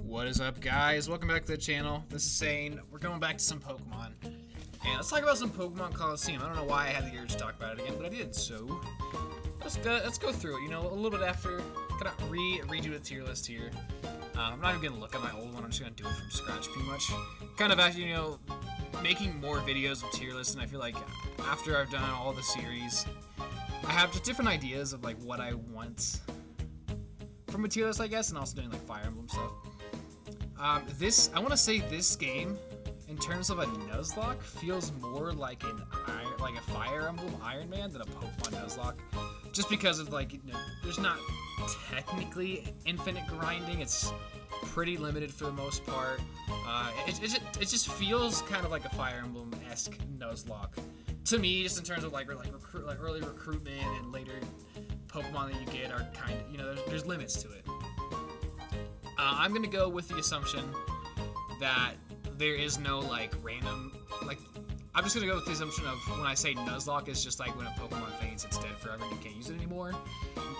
What is up, guys? Welcome back to the channel. This is Sane. We're going back to some Pokemon. And let's talk about some Pokemon Colosseum. I don't know why I had the urge to talk about it again, but I did, so let's go through it, you know, a little bit after. Kind of redo the tier list here. I'm not even going to look at my old one. I'm just going to do it from scratch, pretty much. Kind of actually, you know, making more videos of tier lists, and I feel like after I've done all the series, I have just different ideas of, like, what I want from a tier list, I guess, and also doing, like, Fire Emblem stuff. I want to say this game, in terms of a Nuzlocke, feels more like a Fire Emblem Iron Man than a Pokemon Nuzlocke. Just because of, like, you know, there's not technically infinite grinding. It's pretty limited for the most part. It just feels kind of like a Fire Emblem-esque Nuzlocke to me, just in terms of like early recruitment and later Pokemon that you get are kind of, you know, there's limits to it. I'm gonna go with the assumption that there is no like random, like, I'm just gonna go with the assumption of when I say Nuzlocke, it's just like when a Pokemon faints, it's dead forever and you can't use it anymore.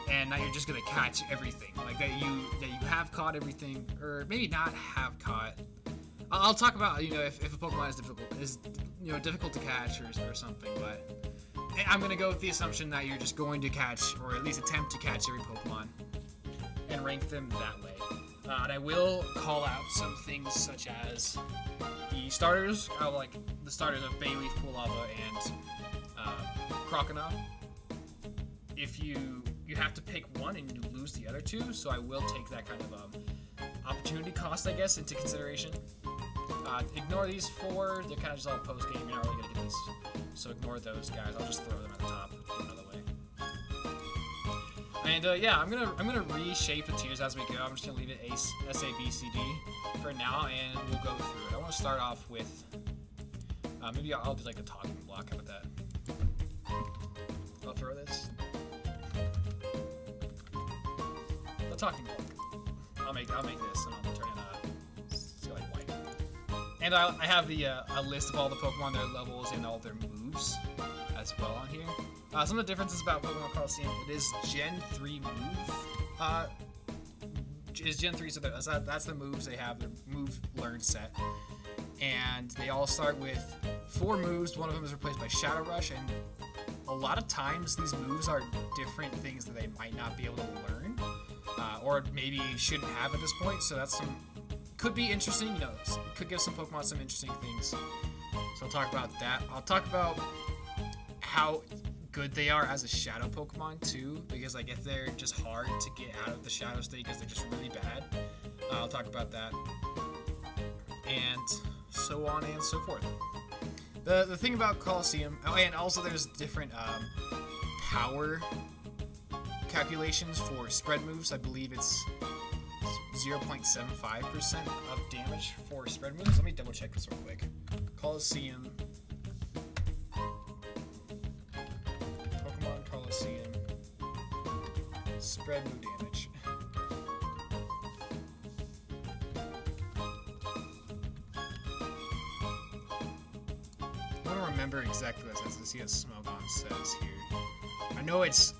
And now you're just gonna catch everything, like that you have caught everything, or maybe not have caught. I'll talk about, you know, if a Pokemon is difficult to catch or something, but I'm gonna go with the assumption that you're just going to catch, or at least attempt to catch, every Pokemon and rank them that way. And I will call out some things such as the starters, like the starters of Bayleaf, Pulava, and Croconaw. If you have to pick one and you lose the other two, so I will take that kind of opportunity cost, I guess, into consideration. Ignore these four; they're kind of just all post game. You're not really gonna get these, so ignore those guys. I'll just throw them at the top another way. And yeah, I'm gonna reshape the tiers as we go. I'm just gonna leave it S, A, B, C, D for now, and we'll go through it. I want to start off with maybe I'll do like a talking block. How about that? I'll throw this. The talking block. I'll make this, and I'll turn it like white. And I have the a list of all the Pokemon, their levels, and all their moves as well on here. Some of the differences about Pokemon Colosseum, it is Gen 3 move. Is Gen 3, so that's the moves they have, their move learn set. And they all start with 4 moves. One of them is replaced by Shadow Rush, and a lot of times these moves are different things that they might not be able to learn, or maybe shouldn't have at this point, so that's could be interesting, you know, could give some Pokemon some interesting things. So I'll talk about that. I'll talk about how good they are as a shadow Pokemon too, because like if they're just hard to get out of the shadow state because they're just really bad, I'll talk about that, and so on and so forth. The thing about Colosseum, oh, and also there's different power calculations for spread moves. I believe it's 0.75% of damage for spread moves. Let me double check this real quick. Colosseum. Colosseum spread move damage. I don't remember exactly what it says. I see what Smogon says here. I know it's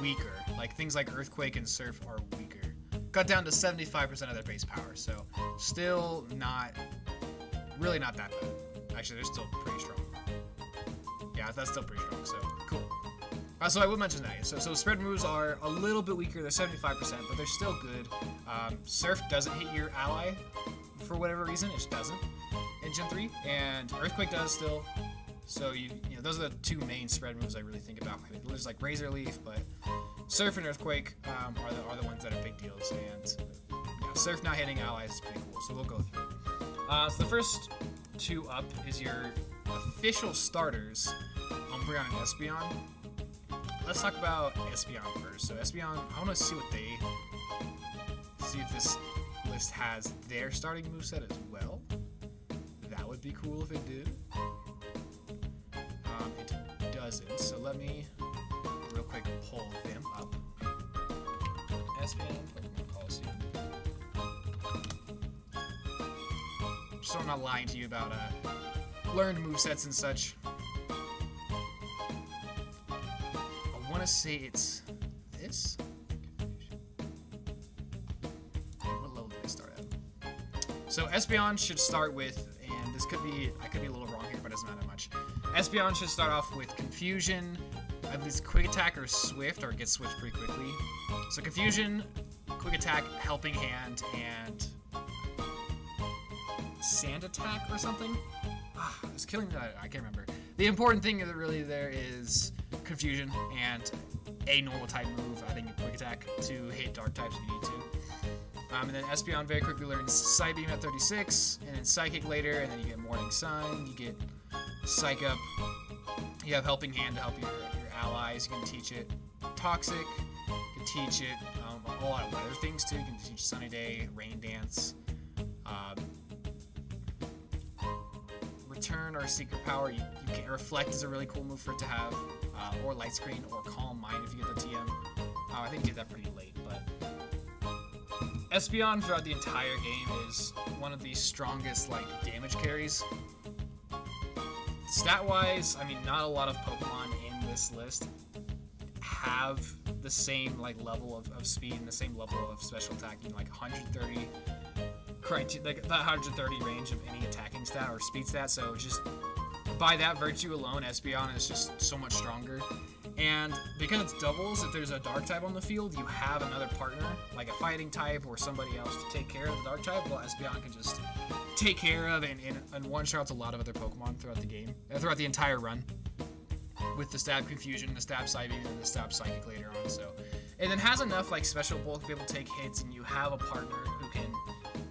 weaker. Like things like Earthquake and Surf are weaker. Cut down to 75% of their base power, so still really not that bad. Actually, they're still pretty strong. Yeah, that's still pretty strong, so cool. So I would mention that. So spread moves are a little bit weaker. They're 75%, but they're still good. Surf doesn't hit your ally for whatever reason. It just doesn't in Gen 3. And Earthquake does still. So you know those are the two main spread moves I really think about. There's like Razor Leaf, but Surf and Earthquake are the ones that are big deals. And yeah, Surf not hitting allies is pretty cool. So we'll go through it. So the first two up is your official starters, Umbreon and Espeon. Let's talk about Espeon first. So Espeon, I want to see if this list has their starting moveset as well. That would be cool if it did. It doesn't, so let me real quick pull them up. Espeon, Pokemon Colosseum. Just so I'm not lying to you about learned movesets and such. I want to say it's this. What level did I start at? So Espeon should start with, and this could be, I could be a little wrong here, but it doesn't matter much. Espeon should start off with Confusion, I believe it's Quick Attack or Swift, or it gets switched pretty quickly. So Confusion, Quick Attack, Helping Hand, and Sand Attack or something? It's killing me, I can't remember. The important thing that really there is Confusion and a normal type move, I think a Quick Attack to hit dark types if you need to. And then Espeon very quickly learns Psy Beam at 36, and then Psychic later, and then you get Morning Sun, you get Psych Up, you have Helping Hand to help your allies, you can teach it Toxic, you can teach it a lot of weather things too, you can teach Sunny Day, Rain Dance, Return or Secret Power, you can, Reflect is a really cool move for it to have, or Light Screen, or Calm Mind if you get the TM. I think you get that pretty late, but Espeon throughout the entire game is one of the strongest damage carries. Stat-wise, I mean, not a lot of Pokemon in this list have the same level of speed and the same level of special attacking, 130 that 130 range of any attacking stat or speed stat. So just by that virtue alone, Espeon is just so much stronger. And because it's doubles, if there's a dark type on the field, you have another partner, like a fighting type or somebody else to take care of the dark type. Well, Espeon can just take care of and one-shots a lot of other Pokemon throughout the game, throughout the entire run, with the Stab Confusion, the Stab Psy Beam, and the Stab Psychic later on. So, and then has enough special bulk to be able to take hits, and you have a partner who can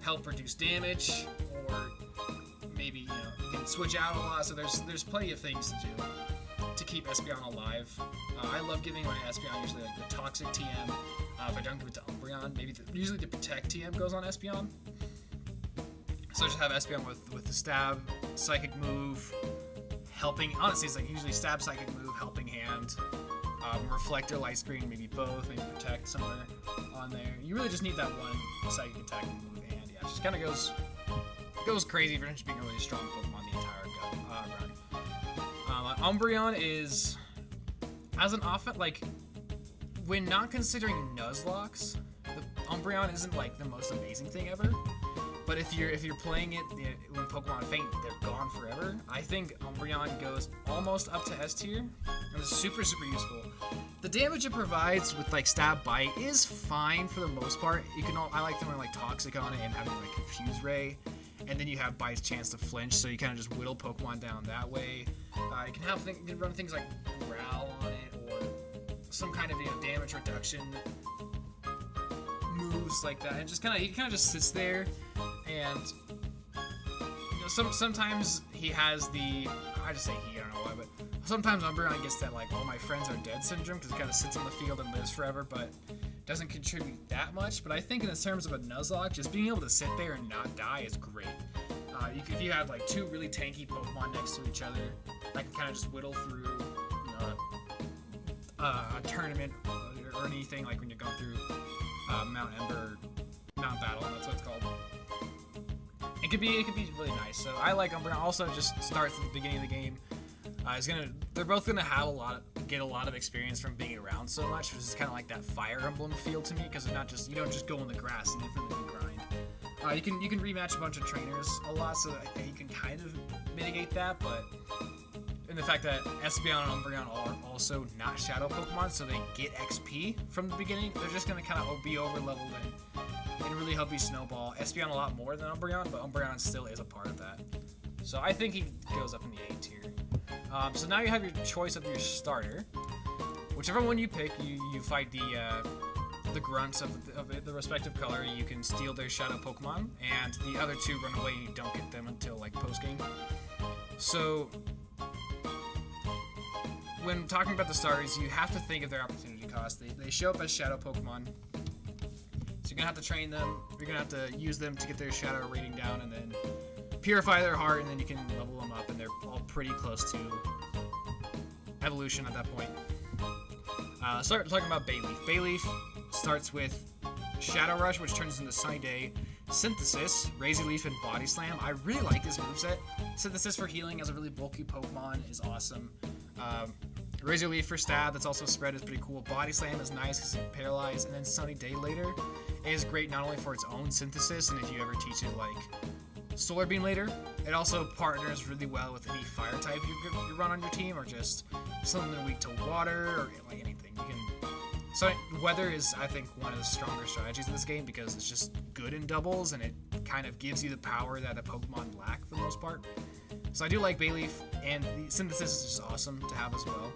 help reduce damage, or maybe you can switch out a lot. So there's plenty of things to do to keep Espeon alive. I love giving my Espeon usually the Toxic TM. If I don't give it to Umbreon, maybe usually the Protect TM goes on Espeon. So I just have Espeon with the Stab, Psychic move, Helping. Honestly, it's usually Stab, Psychic move, Helping Hand, Reflector, Light Screen, maybe both, maybe Protect somewhere on there. You really just need that one Psychic attack move, and yeah, it just kind of goes crazy for just being a really strong Pokemon the entire run. Umbreon is, as an offense, when not considering Nuzlocks, the Umbreon isn't the most amazing thing ever. But if you're playing it when Pokemon faint, they're gone forever. I think Umbreon goes almost up to S tier, and it's super useful. The damage it provides with Stab Bite is fine for the most part. I like throwing Toxic on it and having Confuse Ray, and then you have Bite's chance to flinch, so you kind of just whittle Pokemon down that way. You can run things like Growl on it, or some kind of damage reduction moves like that, and he kind of just sits there, and sometimes he has I just say he, I don't know why, but sometimes Umbreon gets that all my friends are dead syndrome, because it kind of sits on the field and lives forever, but doesn't contribute that much. But I think in terms of a Nuzlocke, just being able to sit there and not die is great. If you have two really tanky Pokemon next to each other, I can kind of just whittle through a tournament or anything, when you're going through Mount Ember, Mount Battle, that's what it's called. It could be really nice. So I like Umbreon. Also, just starts at the beginning of the game. They're both gonna have get a lot of experience from being around so much, which is kind of like that Fire Emblem feel to me, because they're not just, you don't just go in the grass and infinitely grind. You can rematch a bunch of trainers a lot, so that you can kind of mitigate that, but and the fact that Espeon and Umbreon are also not Shadow Pokemon, so they get XP from the beginning, they're just going to kind of be over-leveled and really help you snowball. Espeon a lot more than Umbreon, but Umbreon still is a part of that. So I think he goes up in the A tier. So now you have your choice of your starter. Whichever one you pick, you fight the grunts of the respective color. You can steal their Shadow Pokemon, and the other two run away and you don't get them until post-game. So when talking about the starters, you have to think of their opportunity cost. They show up as Shadow Pokemon, so you're gonna have to train them. You're gonna have to use them to get their Shadow rating down, and then purify their heart, and then you can level them up, and they're all pretty close to evolution at that point. Start talking about Bayleaf. Bayleaf starts with Shadow Rush, which turns into Sunny Day, Synthesis, Razor Leaf, and Body Slam. I really like this moveset. Synthesis for healing as a really bulky Pokemon is awesome. Razor Leaf for stab, that's also spread, is pretty cool. Body Slam is nice because you can paralyze, and then Sunny Day later is great not only for its own synthesis, and if you ever teach it like Solar Beam later, it also partners really well with any fire type you run on your team, or just something weak to water, or like anything. You can. So weather is, I think, one of the stronger strategies in this game because it's just good in doubles, and it kind of gives you the power that a Pokemon lack for the most part. So I do like Bayleaf, and the synthesis is just awesome to have as well.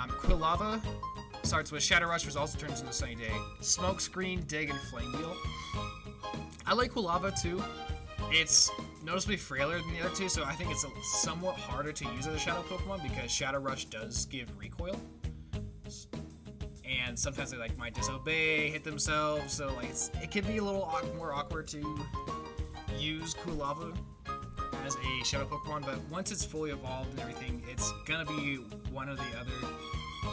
Quilava starts with Shadow Rush, which also turns into Sunny Day, Smoke Screen, Dig, and Flame Wheel. I like Quilava too. It's noticeably frailer than the other two, so I think it's somewhat harder to use as a Shadow Pokemon because Shadow Rush does give recoil. And sometimes they like might disobey, hit themselves, so like it can be a little more awkward to use Quilava as a Shadow Pokemon, but once it's fully evolved and everything, it's gonna be one of the other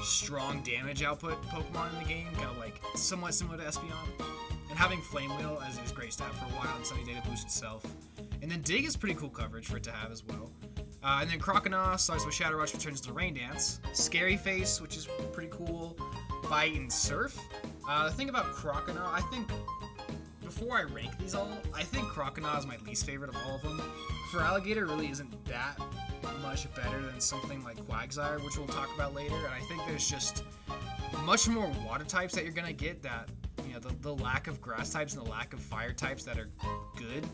strong damage output Pokemon in the game, kind of like somewhat similar to Espeon. And having Flame Wheel as his great stat for a while, and Sunny Day to boost itself. And then Dig is pretty cool coverage for it to have as well. And then Croconaw starts with Shadow Rush, which turns to Rain Dance. Scary Face, which is pretty cool. Bite and Surf. The thing about Croconaw, I think, before I rank these all, I think Croconaw is my least favorite of all of them. For Alligator really isn't that much better than something like Quagsire, which we'll talk about later. And I think there's just much more water types that you're going to get that, you know, the lack of grass types and the lack of fire types that are good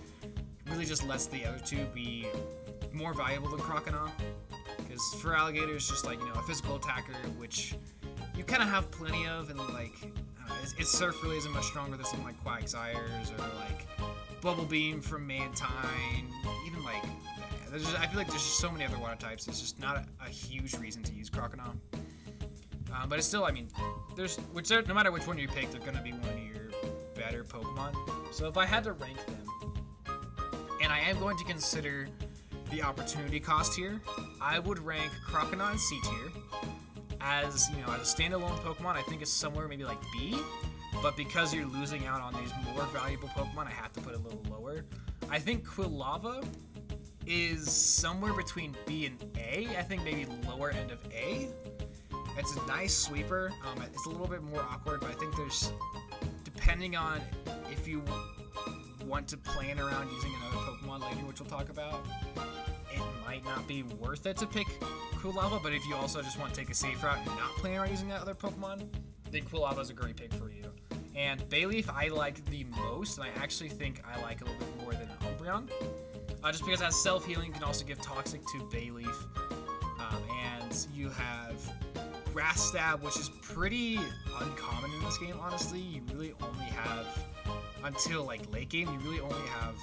really just lets the other two be more valuable than Croconaw. Because for Alligator, it's just like, you know, a physical attacker, which you kind of have plenty of, and like, I don't know, its Surf really isn't much stronger than something like Quagsire's, or like Bubble Beam from Mantine, even like, I feel like there's just so many other water types, it's just not a huge reason to use Croconaw. But it's still, I mean, no matter which one you pick, they're going to be one of your better Pokemon. So if I had to rank them, and I am going to consider the opportunity cost here, I would rank Croconaw in C tier. As, you know, as a standalone Pokemon, I think it's somewhere maybe like B, but because you're losing out on these more valuable Pokemon, I have to put it a little lower. I think Quilava is somewhere between B and A. I think maybe lower end of A. It's a nice sweeper. It's a little bit more awkward, but I think there's, depending on if you want to plan around using another Pokemon later, which we'll talk about, it might not be worth it to pick Quilava, but if you also just want to take a safe route and not plan on using that other Pokemon, then Quilava is a great pick for you. And Bayleaf I like the most, and I actually think I like a little bit more than Umbreon. Just because it has self-healing, you can also give Toxic to Bayleaf. And you have Grass Stab, which is pretty uncommon in this game, honestly. You really only have, until like late game, you really only have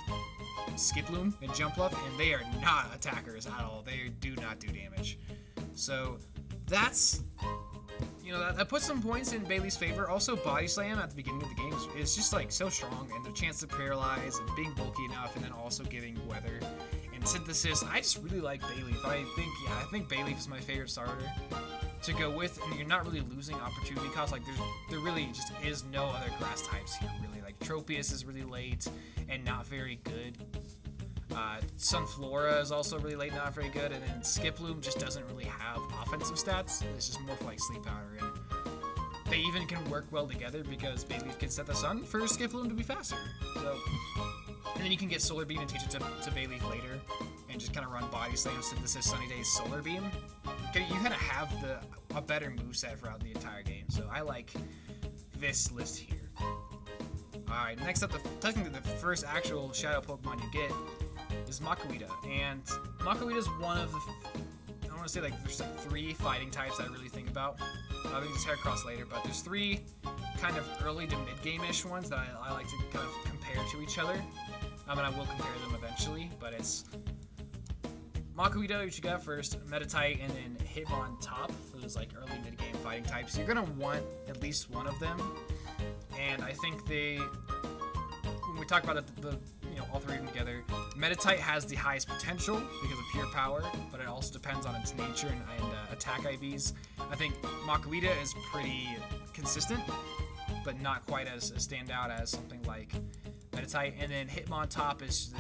Skiploom and Jumpluff, and they are not attackers at all. They do not do damage. So that's, you know, that puts some points in Bayleaf's favor. Also, Body Slam at the beginning of the game is just like so strong, and the chance to paralyze and being bulky enough, and then also giving weather and synthesis. I just really like Bayleaf. I think Bayleaf is my favorite starter to go with, and you're not really losing opportunity cost. Like there really just is no other grass types here really. Like Tropius is really late and not very good. Sunflora is also really late, not very good, and then Skiploom just doesn't really have offensive stats. It's just more for like Sleep Powder, and they even can work well together because Bayleaf can set the sun for Skiploom to be faster. So, and then you can get Solar Beam and teach it to Bayleaf later, and just kind of run Body Slam, Synthesis, Sunny Day, Solar Beam. You kind of have a better moveset throughout the entire game. So I like this list here. Alright, next up, technically the first actual Shadow Pokemon you get is Makuhita. And Makuhita is one of the, I want to say like there's like 3 fighting types I really think about. I think it's Heracross later, but there's 3 kind of early to mid-game-ish ones that I like to kind of compare to each other. And I will compare them eventually, but it's Makuhita, which you got first, Meditite, and then Hitmontop for those like early mid-game fighting types. You're gonna want at least one of them, and I think when we talk about it, all 3 of them together, Meditite has the highest potential because of pure power, but it also depends on its nature and attack IVs. I think Makuhita is pretty consistent, but not quite as standout as something like Meditite, and then Hitmontop is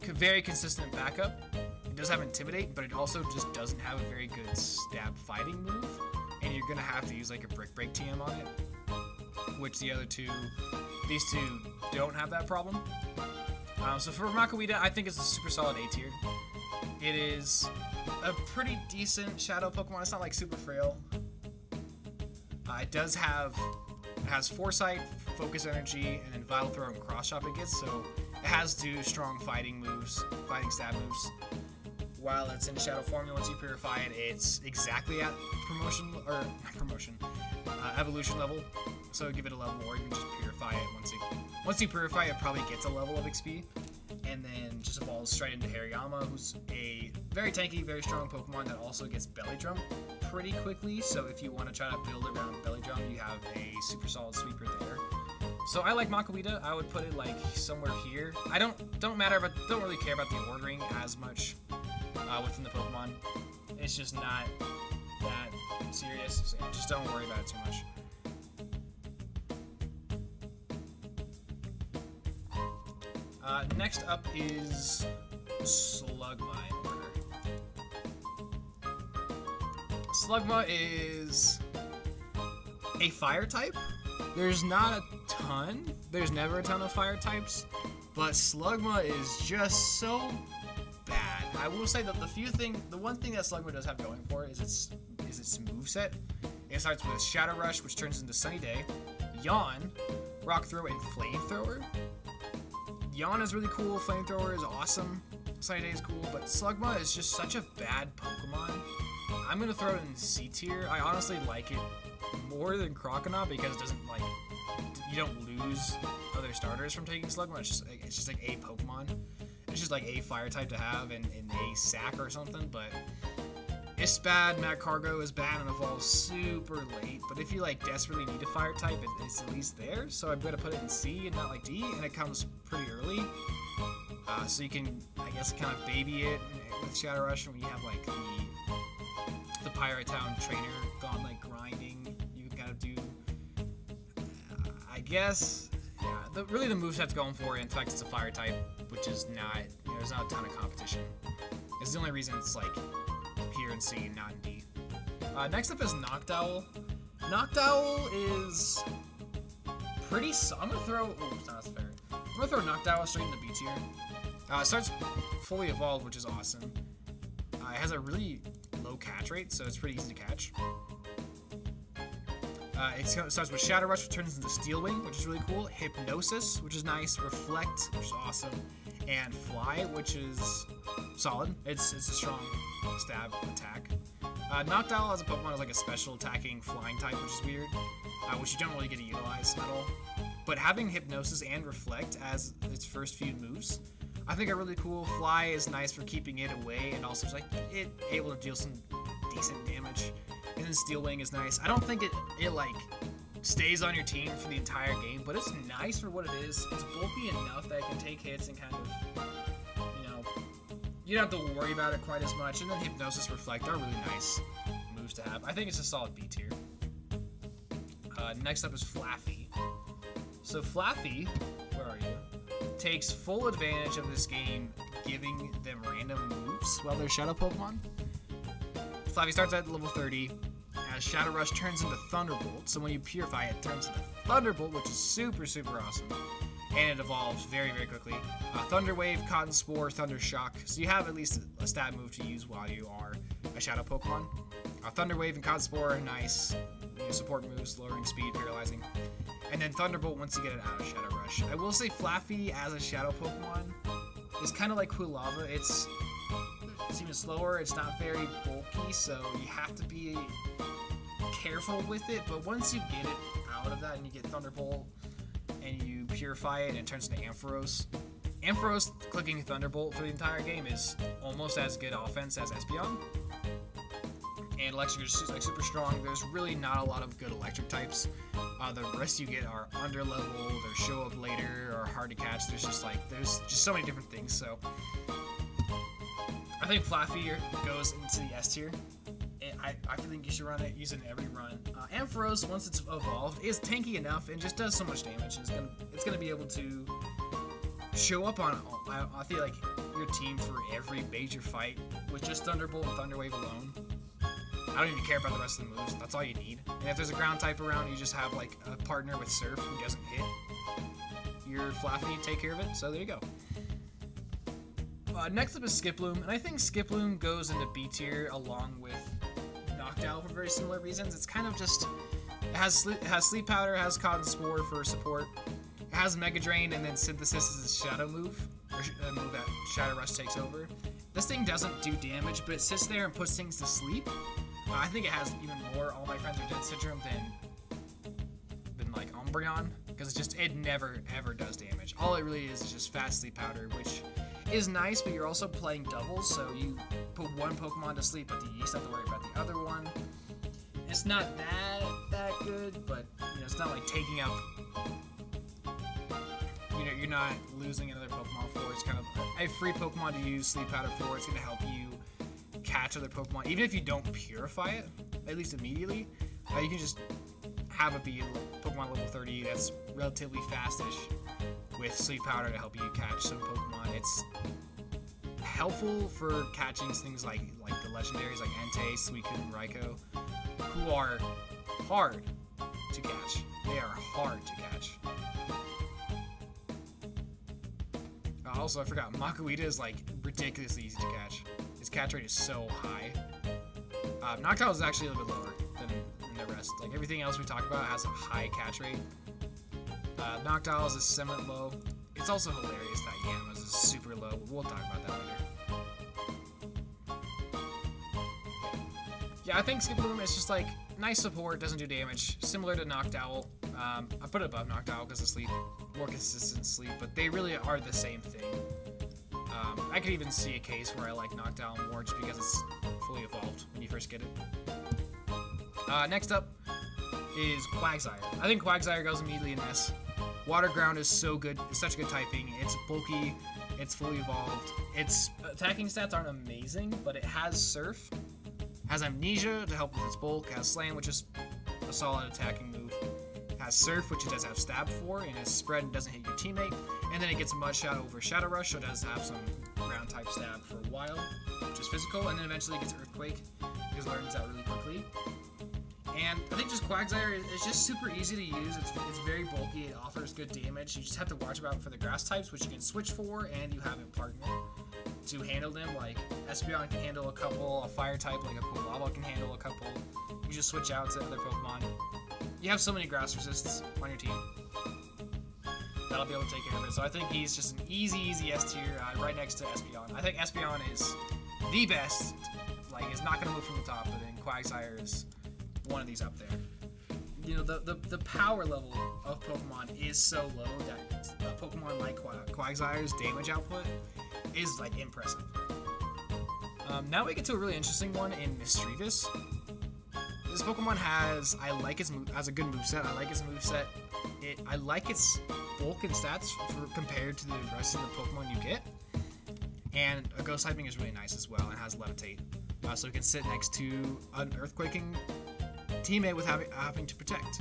the very consistent backup. It does have Intimidate, but it also just doesn't have a very good stab fighting move, and you're gonna have to use like a Brick Break TM on it, which the other two, these two don't have that problem. So for Makuhita, I think it's a super solid A tier. It is a pretty decent shadow Pokemon. It's not like super frail. It has Foresight, Focus Energy, and then Vital Throw and Cross Chop it gets, so it has two strong fighting stab moves. While it's in shadow form, once you purify it, it's exactly at evolution level. So give it a level, or you can just purify it. Once you purify it, probably gets a level of XP, and then just evolves straight into Hariyama, who's a very tanky, very strong Pokemon that also gets Belly Drum pretty quickly. So if you want to try to build around Belly Drum, you have a super solid sweeper there. So I like Makuhita. I would put it like somewhere here. I don't really care about the ordering as much within the Pokemon. It's just not that serious. So just don't worry about it too much. Next up is Slugma in order. Slugma is a fire type. There's not a ton. There's never a ton of fire types, but Slugma is just so bad. I will say that the one thing that Slugma does have going for it is its moveset. It starts with Shadow Rush, which turns into Sunny Day, Yawn, Rock Throw, and Flamethrower. Yawn is really cool, Flamethrower is awesome, Sunny Day is cool, but Slugma is just such a bad Pokemon. I'm gonna throw it in C tier. I honestly like it more than Croconaw because it doesn't you don't lose other starters from taking Slugma. It's just like a Pokemon. It's just like a fire type to have and a sack or something, but it's bad. Magcargo is bad and evolves super late, but if you like desperately need a fire type, it's at least there. So I'm gonna put it in C and not like D, and it comes pretty early. So you can, I guess, kind of baby it with Shadow Rush when you have like the Pirate Town trainer gone like grinding. You can kind of do, I guess, yeah. Really the moveset's going for it. In fact, it's a fire type, which is not, there's not a ton of competition. It's the only reason it's like here in C, not in D. Next up is Noctowl. Noctowl is pretty. I'm gonna throw. Oh, it's not fair. I'm gonna throw Noctowl straight into B tier. It starts fully evolved, which is awesome. It has a really low catch rate, so it's pretty easy to catch. It starts with Shadow Rush, which turns into Steel Wing, which is really cool. Hypnosis, which is nice. Reflect, which is awesome. And Fly, which is solid. It's a strong stab attack. Noctowl as a Pokemon is like a special attacking flying type, which is weird, which you don't really get to utilize at all. But having Hypnosis and Reflect as its first few moves, I think are really cool. Fly is nice for keeping it away, and also it's like it able to deal some decent damage. And then Steel Wing is nice. I don't think it like stays on your team for the entire game, but it's nice for what it is. It's bulky enough that it can take hits and kind of, you don't have to worry about it quite as much. And then Hypnosis, Reflect are really nice moves to have. I think it's a solid B tier. Next up is Flaffy. So Flaffy, where are you? Takes full advantage of this game, giving them random moves while they're Shadow Pokemon. Flaffy starts at level 30. As Shadow Rush turns into Thunderbolt, so when you purify it, it turns into Thunderbolt, which is super, super awesome. And it evolves very, very quickly. Thunder Wave, Cotton Spore, Thunder Shock. So you have at least a stab move to use while you are a Shadow Pokemon. Thunder Wave and Cotton Spore are nice. Support moves, lowering speed, paralyzing. And then Thunderbolt once you get it out of Shadow Rush. I will say Flaffy as a Shadow Pokemon is kind of like Quilava. It's even slower. It's not very bulky, so you have to be careful with it. But once you get it out of that and you get Thunderbolt and you purify it and it turns into Ampharos. Ampharos clicking Thunderbolt for the entire game is almost as good offense as Espeon. And electric is like super strong. There's really not a lot of good electric types. The rest you get are underleveled or show up later or hard to catch. There's just so many different things. So I think Flaffy goes into the S tier. I think you should use it in every run. Ampharos, once it's evolved, is tanky enough and just does so much damage. It's gonna be able to show up on, I feel like, your team for every major fight with just Thunderbolt and Thunder Wave alone. I don't even care about the rest of the moves. That's all you need. And if there's a ground type around, you just have like a partner with Surf who doesn't hit your Flaffy, take care of it. So there you go. Next up is Skiploom, and I think Skiploom goes into B tier along with Noctowl for very similar reasons. It's kind of just it has Sleep Powder, it has Cotton Spore for support, it has Mega Drain, and then Synthesis is a Shadow move, or a move that Shadow Rush takes over. This thing doesn't do damage, but it sits there and puts things to sleep. I think it has even more All My Friends Are Dead syndrome than like Umbreon, because it never ever does damage. All it really is just fast Sleep Powder, which is nice, but you're also playing doubles, so you put one Pokemon to sleep, but you still have to worry about the other one. It's not that good, but you know, it's not like taking up. You know, you're not losing another Pokemon for. It's kind of a free Pokemon to use Sleep Powder for. It's going to help you catch other Pokemon, even if you don't purify it, at least immediately. You can just have it be Pokemon level 30 that's relatively fastish with Sleep Powder to help you catch some Pokemon. It's helpful for catching things like the legendaries like Entei, Suicune, and Raikou, who are hard to catch. They are hard to catch. Also, I forgot, Makuhita is like ridiculously easy to catch. His catch rate is so high. Noctowl is actually a little bit lower than the rest. Like everything else we talked about has a high catch rate. Noctowl is somewhat low. It's also hilarious that Yanma's is super low. We'll talk about that later. Yeah, I think Skiploom is just like nice support, doesn't do damage, similar to Noctowl. I put it above Noctowl because of sleep, more consistent sleep, but they really are the same thing. I could even see a case where I like Noctowl more just because it's fully evolved when you first get it. Next up is Quagsire. I think Quagsire goes immediately in S. Water Ground is so good. It's such good typing. It's bulky. It's fully evolved. Its attacking stats aren't amazing, but it has Surf. Has Amnesia to help with its bulk. Has Slam, which is a solid attacking move. Has Surf, which it does have Stab for, and has Spread and doesn't hit your teammate. And then it gets Mud Shadow over Shadow Rush, so it does have some ground type stab for a while, which is physical. And then eventually it gets Earthquake, because it learns that really quickly. And I think just Quagsire is just super easy to use. It's very bulky. It offers good damage. You just have to watch out for the grass types, which you can switch for, and you have a partner to handle them. Like Espeon can handle a couple. A fire type like a Quilava can handle a couple. You just switch out to other Pokemon. You have so many grass resists on your team that'll be able to take care of it. So I think he's just an easy S tier, right next to Espeon. I think Espeon is the best. Like, it's not gonna move from the top, but then Quagsire is one of these up there. You know, the power level of Pokemon is so low that a Pokemon like Quagsire's damage output is like impressive. Now we get to a really interesting one in Mischievous. This Pokemon has a good moveset. I like its moveset. I like its bulk and stats compared to the rest of the Pokemon you get. And a Ghost typing is really nice as well. It has Levitate, so it can sit next to an Earthquaking teammate with having to protect.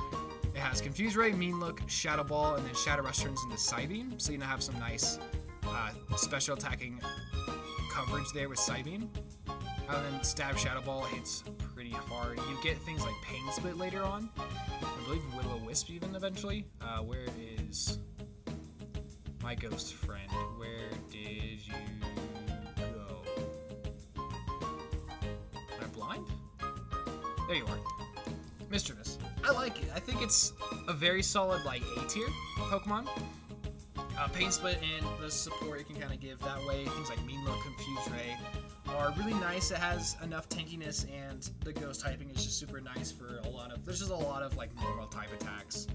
It has Confuse Ray, Mean Look, Shadow Ball, and then Shadow Rush turns into Psybeam, so you have some nice special attacking coverage there with Psybeam. And then Stab Shadow Ball hits pretty hard. You get things like Pain Split later on. I believe Will-O-Wisp even eventually. Where is my ghost friend? Where did you go? Am I blind? There you are. Mischievous. I like it. I think it's a very solid like A tier Pokemon. Pain Split and the support it can kind of give that way. Things like Mean Look, Confuse Ray are really nice. It has enough tankiness, and the Ghost typing is just super nice for there's just a lot of like normal type attacks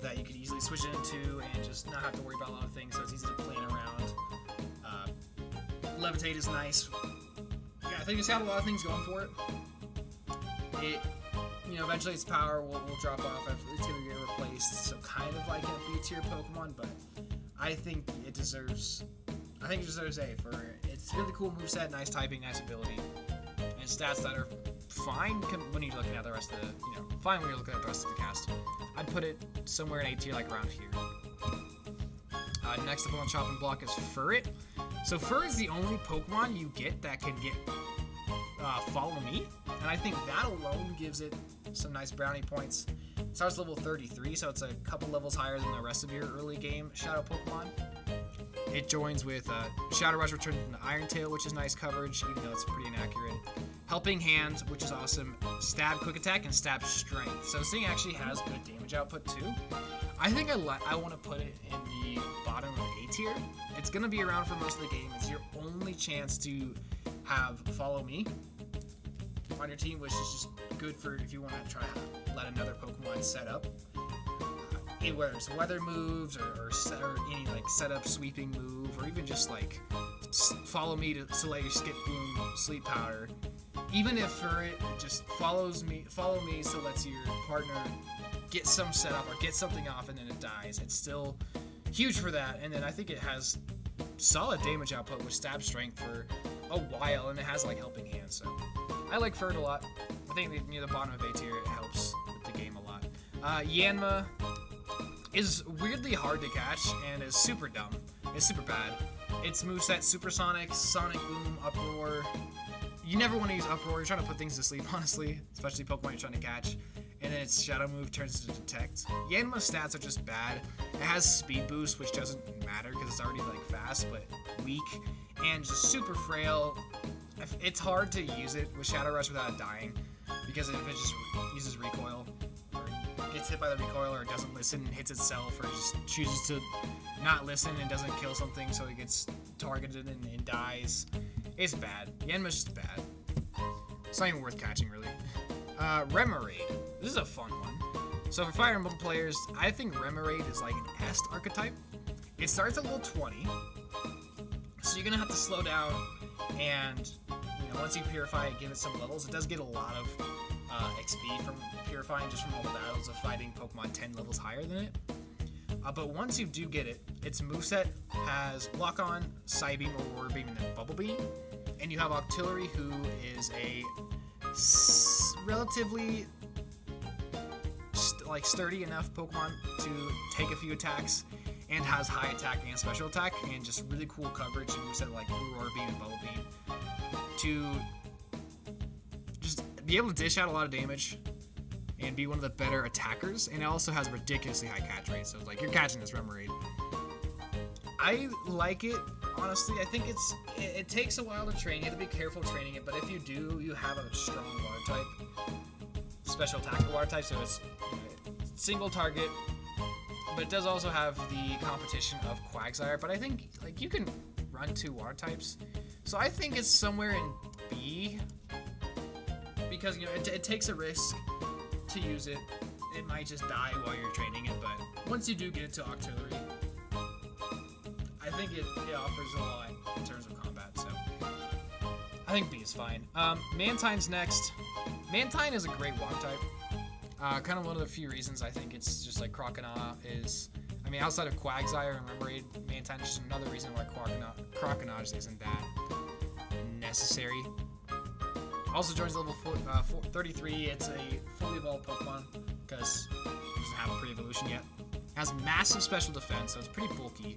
that you could easily switch into and just not have to worry about a lot of things, so it's easy to plan around. Levitate is nice. Yeah, I think it's got a lot of things going for it. Eventually its power will drop off. It's going to get replaced, so kind of like a B tier Pokemon, but I think it deserves A for it's really cool moveset, nice typing, nice ability, and stats that are fine when you're looking at the rest of the, fine when you're looking at the rest of the cast. I'd put it somewhere in A tier, like around here. Next up on the chopping block is Furret. So Furret is the only Pokemon you get that can get Follow Me, and I think that alone gives it some nice brownie points. It starts level 33, so it's a couple levels higher than the rest of your early game Shadow Pokemon. It joins with Shadow Rush Return to Iron Tail, which is nice coverage, even though it's pretty inaccurate. Helping Hand, which is awesome. Stab Quick Attack and Stab Strength. So this thing actually has good damage output too. I think I want to put it in the bottom of A tier. It's going to be around for most of the game. It's your only chance to have Follow Me on your team, which is just good for if you want to try to let another Pokemon set up. Whether it's weather moves or any like setup sweeping move, or even just like Follow Me to let you skip Boom Sleep Powder. Even if for it just follow me so lets your partner get some setup or get something off and then it dies. It's still huge for that. And then I think it has solid damage output with Stab Strength for a while, and it has like Helping Hand. So I like Ferd a lot. I think near the bottom of A tier it helps with the game a lot. Yanma is weirdly hard to catch and is super dumb. It's super bad. Its moveset Supersonic, Sonic Boom, Uproar. You never want to use Uproar. You're trying to put things to sleep, honestly, especially Pokemon you're trying to catch. And then its Shadow move turns into Detect. Yanma's stats are just bad. It has Speed Boost, which doesn't matter because it's already like fast, but weak and just super frail. It's hard to use it with Shadow Rush without dying because if it just uses recoil or gets hit by the recoil or doesn't listen, hits itself, or just chooses to not listen and doesn't kill something so it gets targeted and dies. It's bad. Yanma's just bad. It's not even worth catching, really. Remoraid. This is a fun one. So for Fire Emblem players, I think Remoraid is like an Est archetype. It starts at level 20, so you're gonna have to slow down and once you purify it, give it some levels. It does get a lot of XP from purifying just from all the battles of fighting Pokemon 10 levels higher than it. But once you do get it, its moveset has Lock On, Psybeam, Aurora Beam, and then Bubble Beam. And you have Octillery, who is a relatively sturdy enough Pokemon to take a few attacks and has high attack and special attack and just really cool coverage and moveset like Aurora Beam and Bubble Beam to just be able to dish out a lot of damage and be one of the better attackers. And it also has a ridiculously high catch rate, so like you're catching this Remoraid. I like it, honestly. I think it takes a while to train. You have to be careful training it, but if you do, you have a strong water type, special attack water type, so it's single target, but it does also have the competition of Quagsire. But I think like you can run 2 water types, so I think it's somewhere in B because it takes a risk to use it. It might just die while you're training it, but once you do get it to Octillery, I think it offers a lot in terms of combat, so I think B is fine. Mantine's next. Mantine is a great water type. Kind of one of the few reasons I think it's just like Croconaw is, outside of Quagsire and Remoraid, Mantine is just another reason why Croconaw isn't that necessary. Also joins level 33. It's a fully evolved Pokemon because it doesn't have a pre-evolution yet. Has massive special defense, so it's pretty bulky.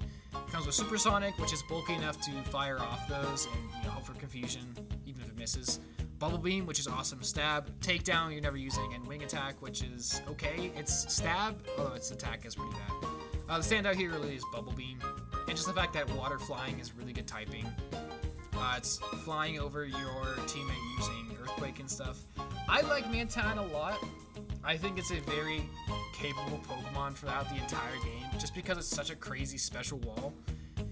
Comes with Supersonic, which is bulky enough to fire off those and hope for confusion, even if it misses. Bubble Beam, which is awesome. Stab, Takedown, you're never using, and Wing Attack, which is okay. It's Stab, although its attack is pretty bad. The standout here really is Bubble Beam, and just the fact that Water Flying is really good typing. It's flying over your teammate using Earthquake and stuff. I like Mantine a lot. I think it's a very capable Pokemon throughout the entire game, just because it's such a crazy special wall.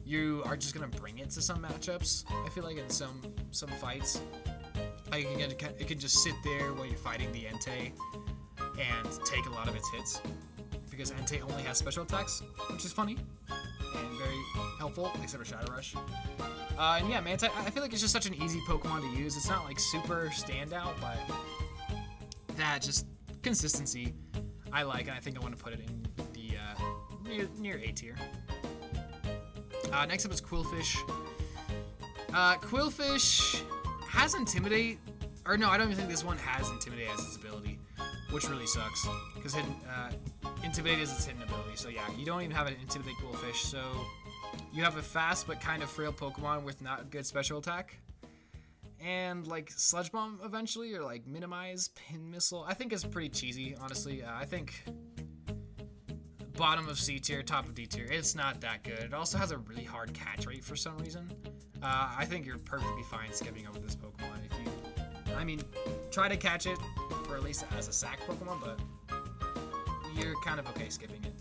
You are just gonna bring it to some matchups. I feel like in some fights, like it can just sit there while you're fighting the Entei and take a lot of its hits, because Entei only has special attacks, which is funny and very helpful, except for Shadow Rush. And yeah, Mantine, I feel like it's just such an easy Pokemon to use. It's not like super standout, but that just consistency I like, and I think I want to put it in the near A tier. Next up is Quillfish. Quillfish has Intimidate, or no, I don't even think this one has Intimidate as its ability, which really sucks, because Intimidate is its hidden ability. So yeah, you don't even have an Intimidate Quillfish, so you have a fast but kind of frail Pokemon with not good special attack. and like Sludge Bomb eventually, or like Minimize, Pin Missile. I think it's pretty cheesy, honestly. I think bottom of C tier, top of D tier. It's not that good. It also has a really hard catch rate for some reason. I think you're perfectly fine skipping over this Pokemon. If you, I mean, try to catch it for at least as a sack Pokemon, but you're kind of okay skipping it.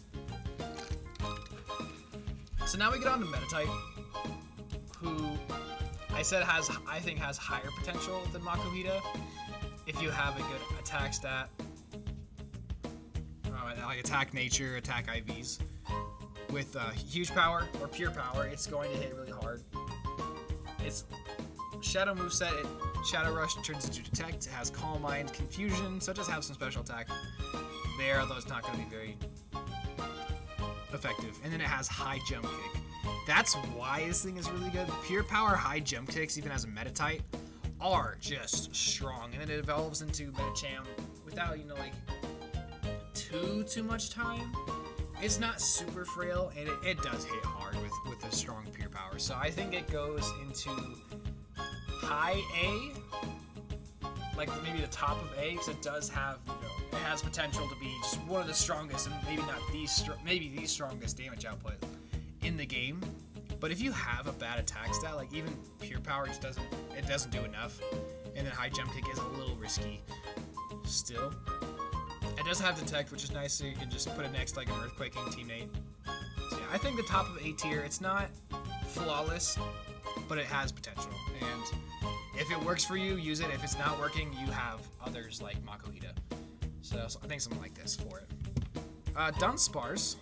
So now we get on to Metatype, who I said I think has higher potential than Makuhita if you have a good attack stat, like attack nature, attack IVs. With huge power or pure power, it's going to hit really hard. Its Shadow moveset, Shadow Rush turns into Detect. It has Calm Mind, Confusion, so it does have some special attack there, although it's not going to be very effective. And then it has High Jump Kick. That's why this thing is really good. Pure power high jump kicks, even as a meta type, are just strong. And then it evolves into Metacham without, like too much time. It's not super frail, and it does hit hard with a strong pure power. So I think it goes into high A, like maybe the top of A, because it does have, it has potential to be just one of the strongest, and maybe not maybe the strongest damage output in the game. But if you have a bad attack stat, like even pure power just doesn't do enough, and then high jump kick is a little risky still. It does have Detect, which is nice, so you can just put it next like an Earthquaking teammate. So yeah, I think the top of A tier, it's not flawless, but it has potential. And if it works for you, use it. If it's not working, you have others like Makuhita. So I think something like this for it. Dunsparce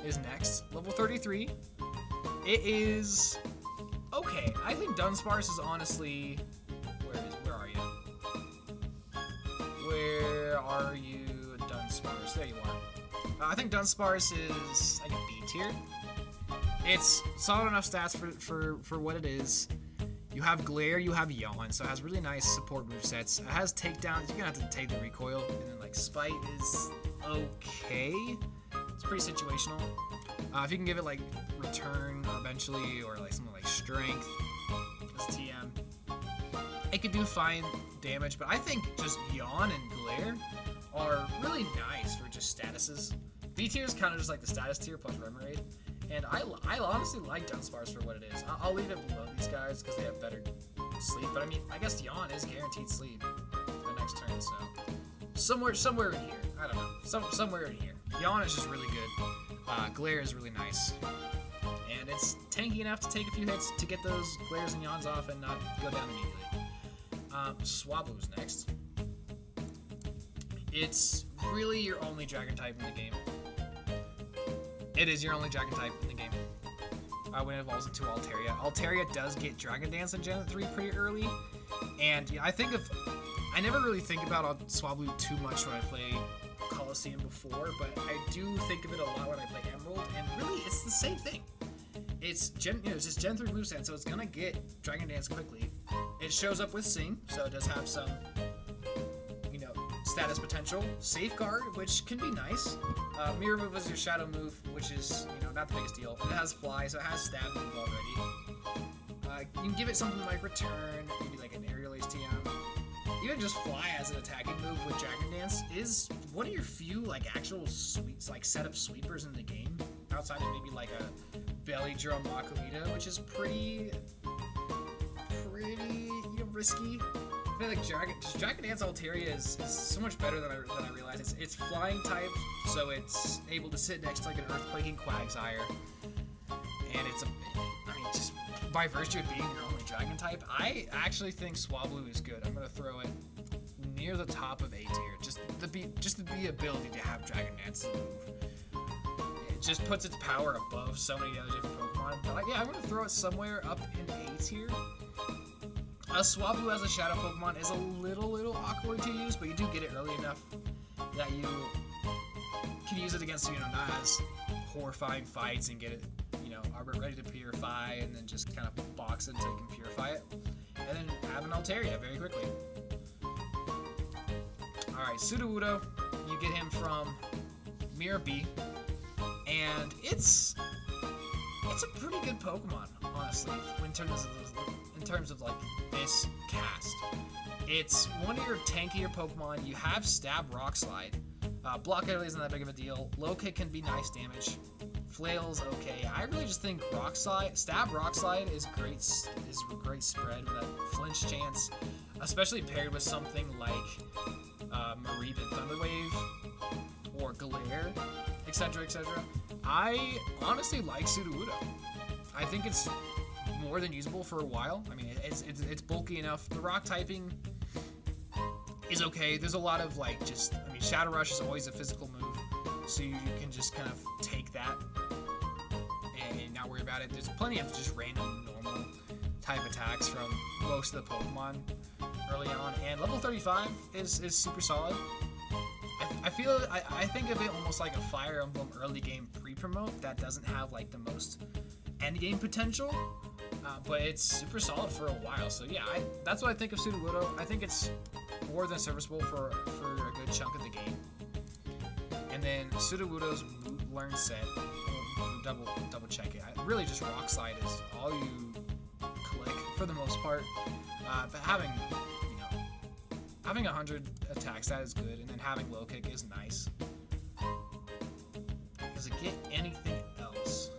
is next, level 33. It is okay. I think Dunsparce is honestly, where are you? Where are you, Dunsparce? There you are. I think Dunsparce is like a B tier. It's solid enough stats for what it is. You have Glare, you have Yawn, so it has really nice support movesets. It has takedowns. You're gonna have to take the recoil, and then like Spite is okay. It's pretty situational. If you can give it like Return eventually, or like something like Strength as TM, it could do fine damage. But I think just Yawn and Glare are really nice for just statuses. B tier is kind of just like the status tier plus Remoraid. And I honestly like Dunsparce for what it is. I'll leave it below these guys because they have better sleep. But I mean, I guess Yawn is guaranteed sleep the next turn, so somewhere in here. I don't know. Somewhere in here. Yawn is just really good. Glare is really nice. And it's tanky enough to take a few hits to get those Glares and Yawns off and not go down immediately. Swablu's next. It's really your only Dragon type in the game. It is your only Dragon type in the game. When it evolves into Altaria. Altaria does get Dragon Dance in Gen 3 pretty early. And yeah, I never really think about Swablu too much when I play Colosseum before, but I do think of it a lot when I play Emerald, and really it's the same thing. It's it's just Gen 3 moveset, so it's gonna get Dragon Dance quickly. It shows up with Sing, so it does have some status potential. Safeguard, which can be nice. Mirror Move is your shadow move, which is, not the biggest deal. It has Fly, so it has Stab move already. You can give it something like Return, maybe like an Aerial Ace TM. Even just Fly as an attacking move with Dragon Dance is one of your few actual setup sweepers in the game, outside of maybe like a Belly Drum Makuhita, which is pretty risky. I feel like Dragon Dance Altaria is so much better than I realized. It's flying type, so it's able to sit next to like an Earthquaking Quagsire, and just by virtue of being your only Dragon type, I actually think Swablu is good. I'm gonna throw it near the top of A tier, just the ability to have Dragon Dance move. It just puts its power above so many other different Pokemon. But I'm gonna throw it somewhere up in A tier. Swablu as a Shadow Pokemon is a little awkward to use, but you do get it early enough that you can use it against, not as horrifying fights and get it, ready to purify, and then just kind of box it until you can purify it. And then have an Altaria very quickly. Alright, Sudowoodo, you get him from Mirror B, in terms of in terms of like this cast. It's one of your tankier Pokemon. You have Stab Rock Slide. Block really isn't that big of a deal. Low Kick can be nice damage. Flail's okay. I really just think Stab Rock Slide is a great spread with that flinch chance, especially paired with something like Mareep and Thunder Wave or Glare, etc., etc. I honestly like Sudowoodo. I think it's more than usable for a while. I mean, it's bulky enough. The rock typing is okay. There's a lot of like Shadow Rush is always a physical move, so you can just kind of take that and not worry about it. There's plenty of just random normal type attacks from most of the Pokemon early on, and level 35 is super solid. I think of it almost like a Fire Emblem early game pre-promote that doesn't have like the most end game potential, but it's super solid for a while. So yeah, that's what I think of Sudowoodo. I think it's more than serviceable for a good chunk of the game. And then Sudowoodo's learn set, double check it. Really just Rock Slide is all you click for the most part. But having 100 attacks, that is good, and then having Low Kick is nice. Does it get anything else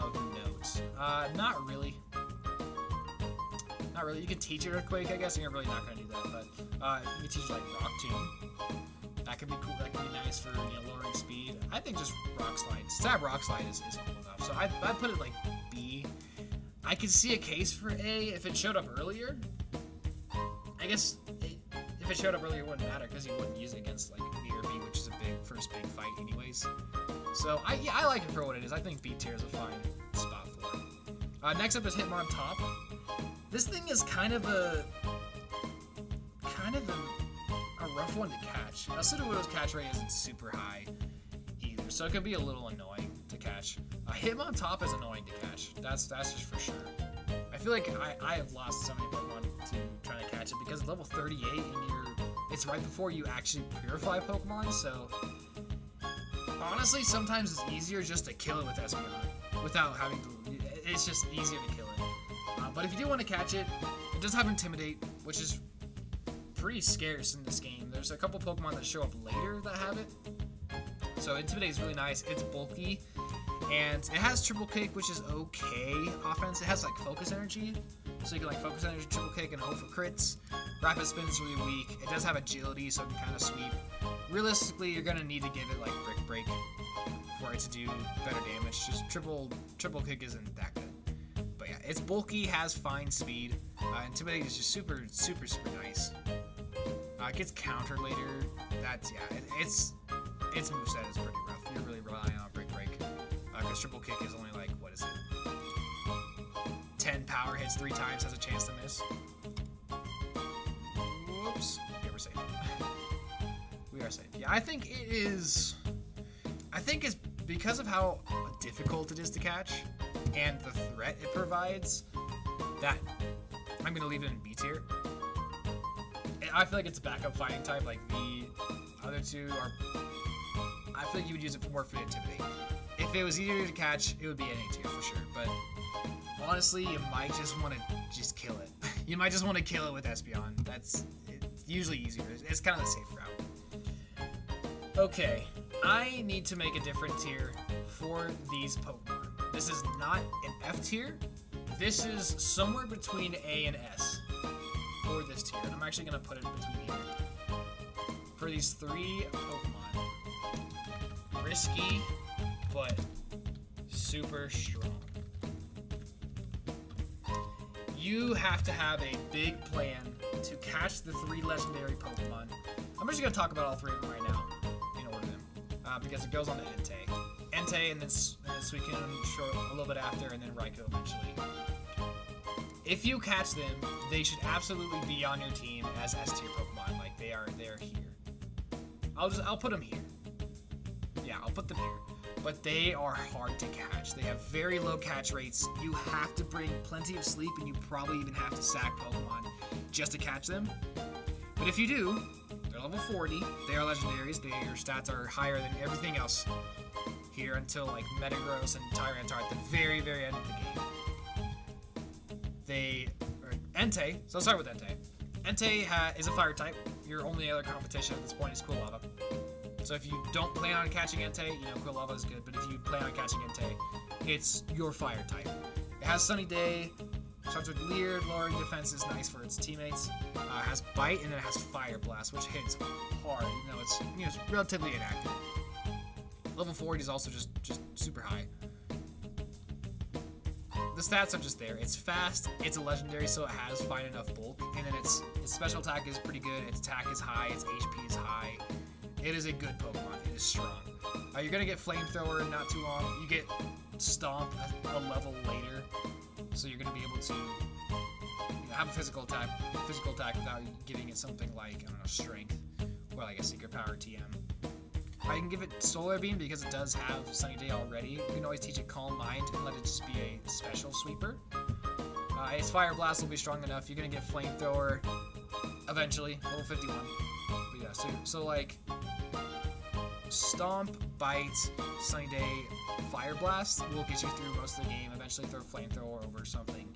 of note? Not really. Not really. You can teach Earthquake, I guess, and you're really not going to do that, but you can teach like Rock Tomb. That could be cool. That could be nice for lowering speed. I think just Rock Slide. Stab Rock Slide is cool enough. So I put it like B. I could see a case for A if it showed up earlier. I guess if it showed up earlier, it wouldn't matter because you wouldn't use it against like B or B, which is a first big fight anyways. So I like it for what it is. I think B tier is a fine spot for it. Next up is Hitmontop. This thing is kind of a rough one to catch. Now, Sudowoodo's catch rate isn't super high either, so it can be a little annoying to catch. Hitmontop is annoying to catch. That's just for sure. I feel like I have lost so many Pokemon to trying to catch it because level 38 and it's right before you actually purify Pokemon, so honestly sometimes it's easier just to kill it with Espeon without having to. It's just easier to kill it. But if you do want to catch it, it does have Intimidate, which is pretty scarce in this game. There's a couple Pokemon that show up later that have it. So Intimidate is really nice. It's bulky, and it has Triple Kick, which is okay offense. It has like Focus Energy, so you can like Focus Energy, Triple Kick, and hope for crits. Rapid Spin is really weak. It does have Agility, so it can kind of sweep. Realistically, you're gonna need to give it like Brick Break for it to do better damage. Just Triple Kick isn't that good. But yeah, it's bulky, has fine speed. Intimidate is just super nice. It gets countered later. Its moveset is pretty rough. You're really relying on Brick Break. Because Triple Kick is only like, 10 power hits 3 times, has a chance to miss. Whoops. Okay, we're safe. We are safe. Yeah, I think it's because of how difficult it is to catch and the threat it provides that I'm going to leave it in B tier. I feel like it's a backup fighting type, like the other two are. I feel like you would use it more for Intimidate. If it was easier to catch, it would be an A tier for sure. But honestly, you might just want to just kill it. You might just want to kill it with Espeon. It's usually easier. It's kind of the safe route. Okay, I need to make a different tier for these Pokemon. This is not an F tier. This is somewhere between A and S. For this tier, and I'm actually going to put it between here. For these 3 Pokemon. Risky, but super strong. You have to have a big plan to catch the 3 legendary Pokemon. I'm just going to talk about all 3 of them right now, in order them, because it goes on to Entei, and then Suicune a little bit after, and then Raikou eventually. If you catch them, they should absolutely be on your team as S tier Pokemon. Like they're here. I'll put them here. Yeah, I'll put them here. But they are hard to catch. They have very low catch rates. You have to bring plenty of sleep, and you probably even have to sack Pokemon just to catch them. But if you do, they're level 40. They are legendaries. Their stats are higher than everything else here until like Metagross and Tyranitar at the very, very end of the game. They Entei. So let's start with Entei. Entei is a fire type. Your only other competition at this point is Quilava. So if you don't plan on catching Entei, you know, Quilava is good. But if you plan on catching Entei, it's your fire type. It has Sunny Day, starts with Leer, lowering defense is nice for its teammates. It has Bite, and then it has Fire Blast, which hits hard, even though it's, you know, it's relatively inactive. Level 40 is also just super high. The stats are just there. It's fast, it's a legendary, so it has fine enough bulk, and then its special attack is pretty good, its attack is high, its HP is high. It is a good Pokemon. It is strong. You're going to get Flamethrower in not too long. You get Stomp a level later, so you're going to be able to, you know, have a physical attack without giving it something like, I don't know, Strength, or like a Secret Power TM. I can give it Solar Beam because it does have Sunny Day already. You can always teach it Calm Mind and let it just be a special sweeper. Its Fire Blast will be strong enough. You're going to get Flamethrower eventually, level 51. But yeah, so like, Stomp, Bite, Sunny Day, Fire Blast will get you through most of the game. Eventually throw Flamethrower over something.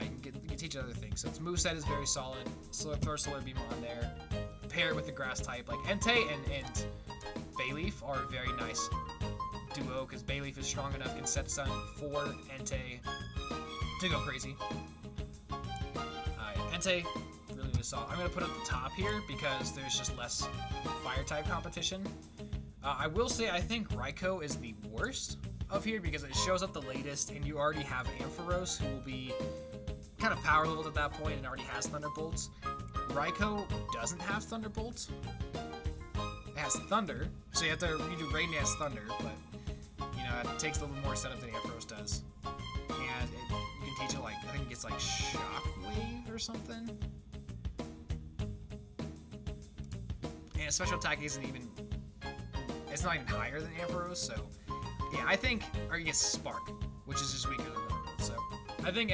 You can teach other things. So its moveset is very solid. So throw Solar Beam on there. Pair it with the grass type. Like Entei and Bayleaf are a very nice duo because Bayleaf is strong enough, can set sun for Entei to go crazy. Entei, really, really solid. I'm going to put it at the top here because there's just less fire type competition. I will say I think Raikou is the worst of here because it shows up the latest and you already have Ampharos, who will be kind of power leveled at that point and already has Thunderbolts. Raikou doesn't have Thunderbolts. It has Thunder, so you do Rain Dance Thunder, but you know it takes a little more setup than Ampharos does. And you can teach it like, I think it gets like Shockwave or something. And its special attack isn't even, it's not even higher than Ampharos, so yeah, I think, or you get Spark, which is just weaker than Thunderbolt. So I think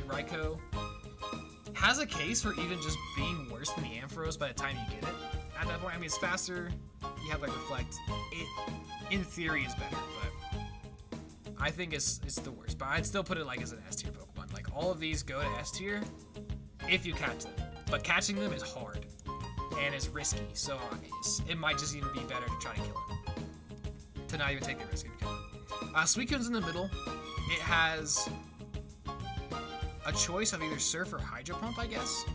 Raikou has a case for even just being worse than the Ampharos by the time you get it. At that point, I mean, it's faster, you have like Reflect, it in theory is better, but I think it's the worst. But I'd still put it like as an S tier Pokemon. Like all of these go to S tier if you catch them, but catching them is hard and is risky, so it might just even be better to try to kill it, to not even take the risk of killing it. Suicune's in the middle. It has a choice of either Surf or Hydro Pump, I guess.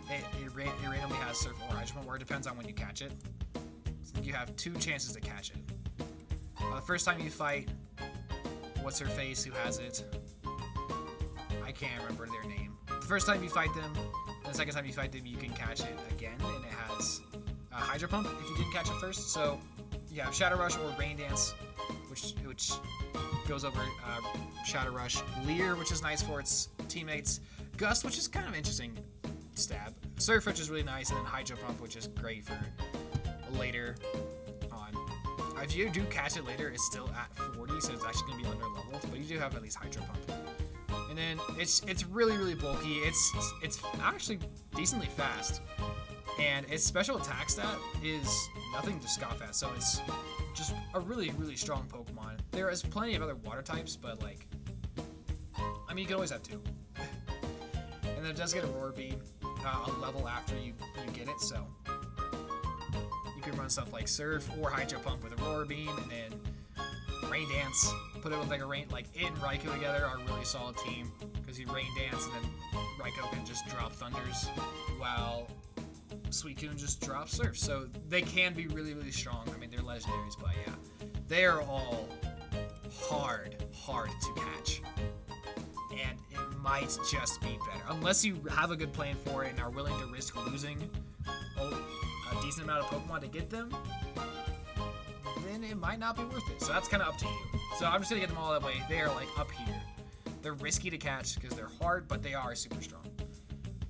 It randomly has Surf or Hydro Pump, or it depends on when you catch it. So you have two chances to catch it. The first time you fight, what's her face, who has it? I can't remember their name. The first time you fight them, and the second time you fight them, you can catch it again, and it has Hydro Pump if you didn't catch it first. So you have Shadow Rush or Rain Dance, which goes over Shadow Rush. Leer, which is nice for its teammates. Gust, which is kind of interesting. Stab. Surf, which is really nice, and then Hydro Pump, which is great for later on. If you do catch it later, it's still at 40, so it's actually going to be under leveled, but you do have at least Hydro Pump. And then it's really, really bulky. It's actually decently fast, and its special attack stat is nothing to scoff at, so it's just a really, really strong Pokemon. There is plenty of other water types, but like, I mean, you can always have two. And then it does get a Roar Beam a level after you get it, so you can run stuff like Surf or Hydro Pump with a Roar Beam, and then Rain Dance. Put it with like it and Raikou together are a really solid team because you Rain Dance and then Raikou can just drop Thunders while Suicune just drops Surf. So they can be really, really strong. I mean, they're legendaries, but yeah, they are all hard to catch. And it might just be better. Unless you have a good plan for it and are willing to risk losing a decent amount of Pokemon to get them, then it might not be worth it. So that's kind of up to you. So I'm just going to get them all that way. They are like up here. They're risky to catch because they're hard, but they are super strong.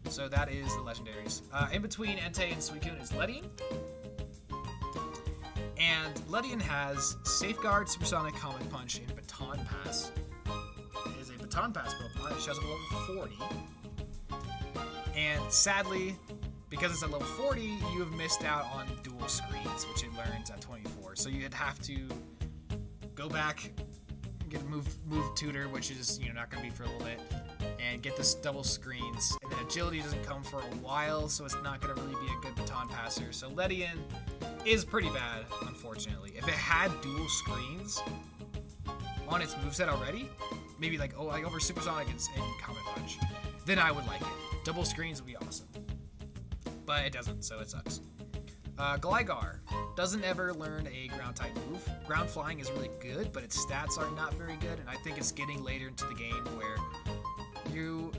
So that is the legendaries. In between Entei and Suicune is Ledian. And Ledian has Safeguard, Supersonic, Comet Punch, and Baton Pass. It is a Baton Pass Pokemon. It shows up at level 40. And sadly, because it's at level 40, you have missed out on dual screens, which it learns at 24. So you'd have to go back, get a move tutor, which is, you know, not going to be for a little bit, and get this double screens. And then agility doesn't come for a while, so it's not going to really be a good baton passer. So Ledian is pretty bad, unfortunately. If it had dual screens on its moveset already, maybe like over Supersonic and Comet Punch, then I would like it. Double screens would be awesome. But it doesn't, so it sucks. Gligar doesn't ever learn a ground type move. Ground flying is really good, but its stats are not very good, and I think it's getting later into the game where you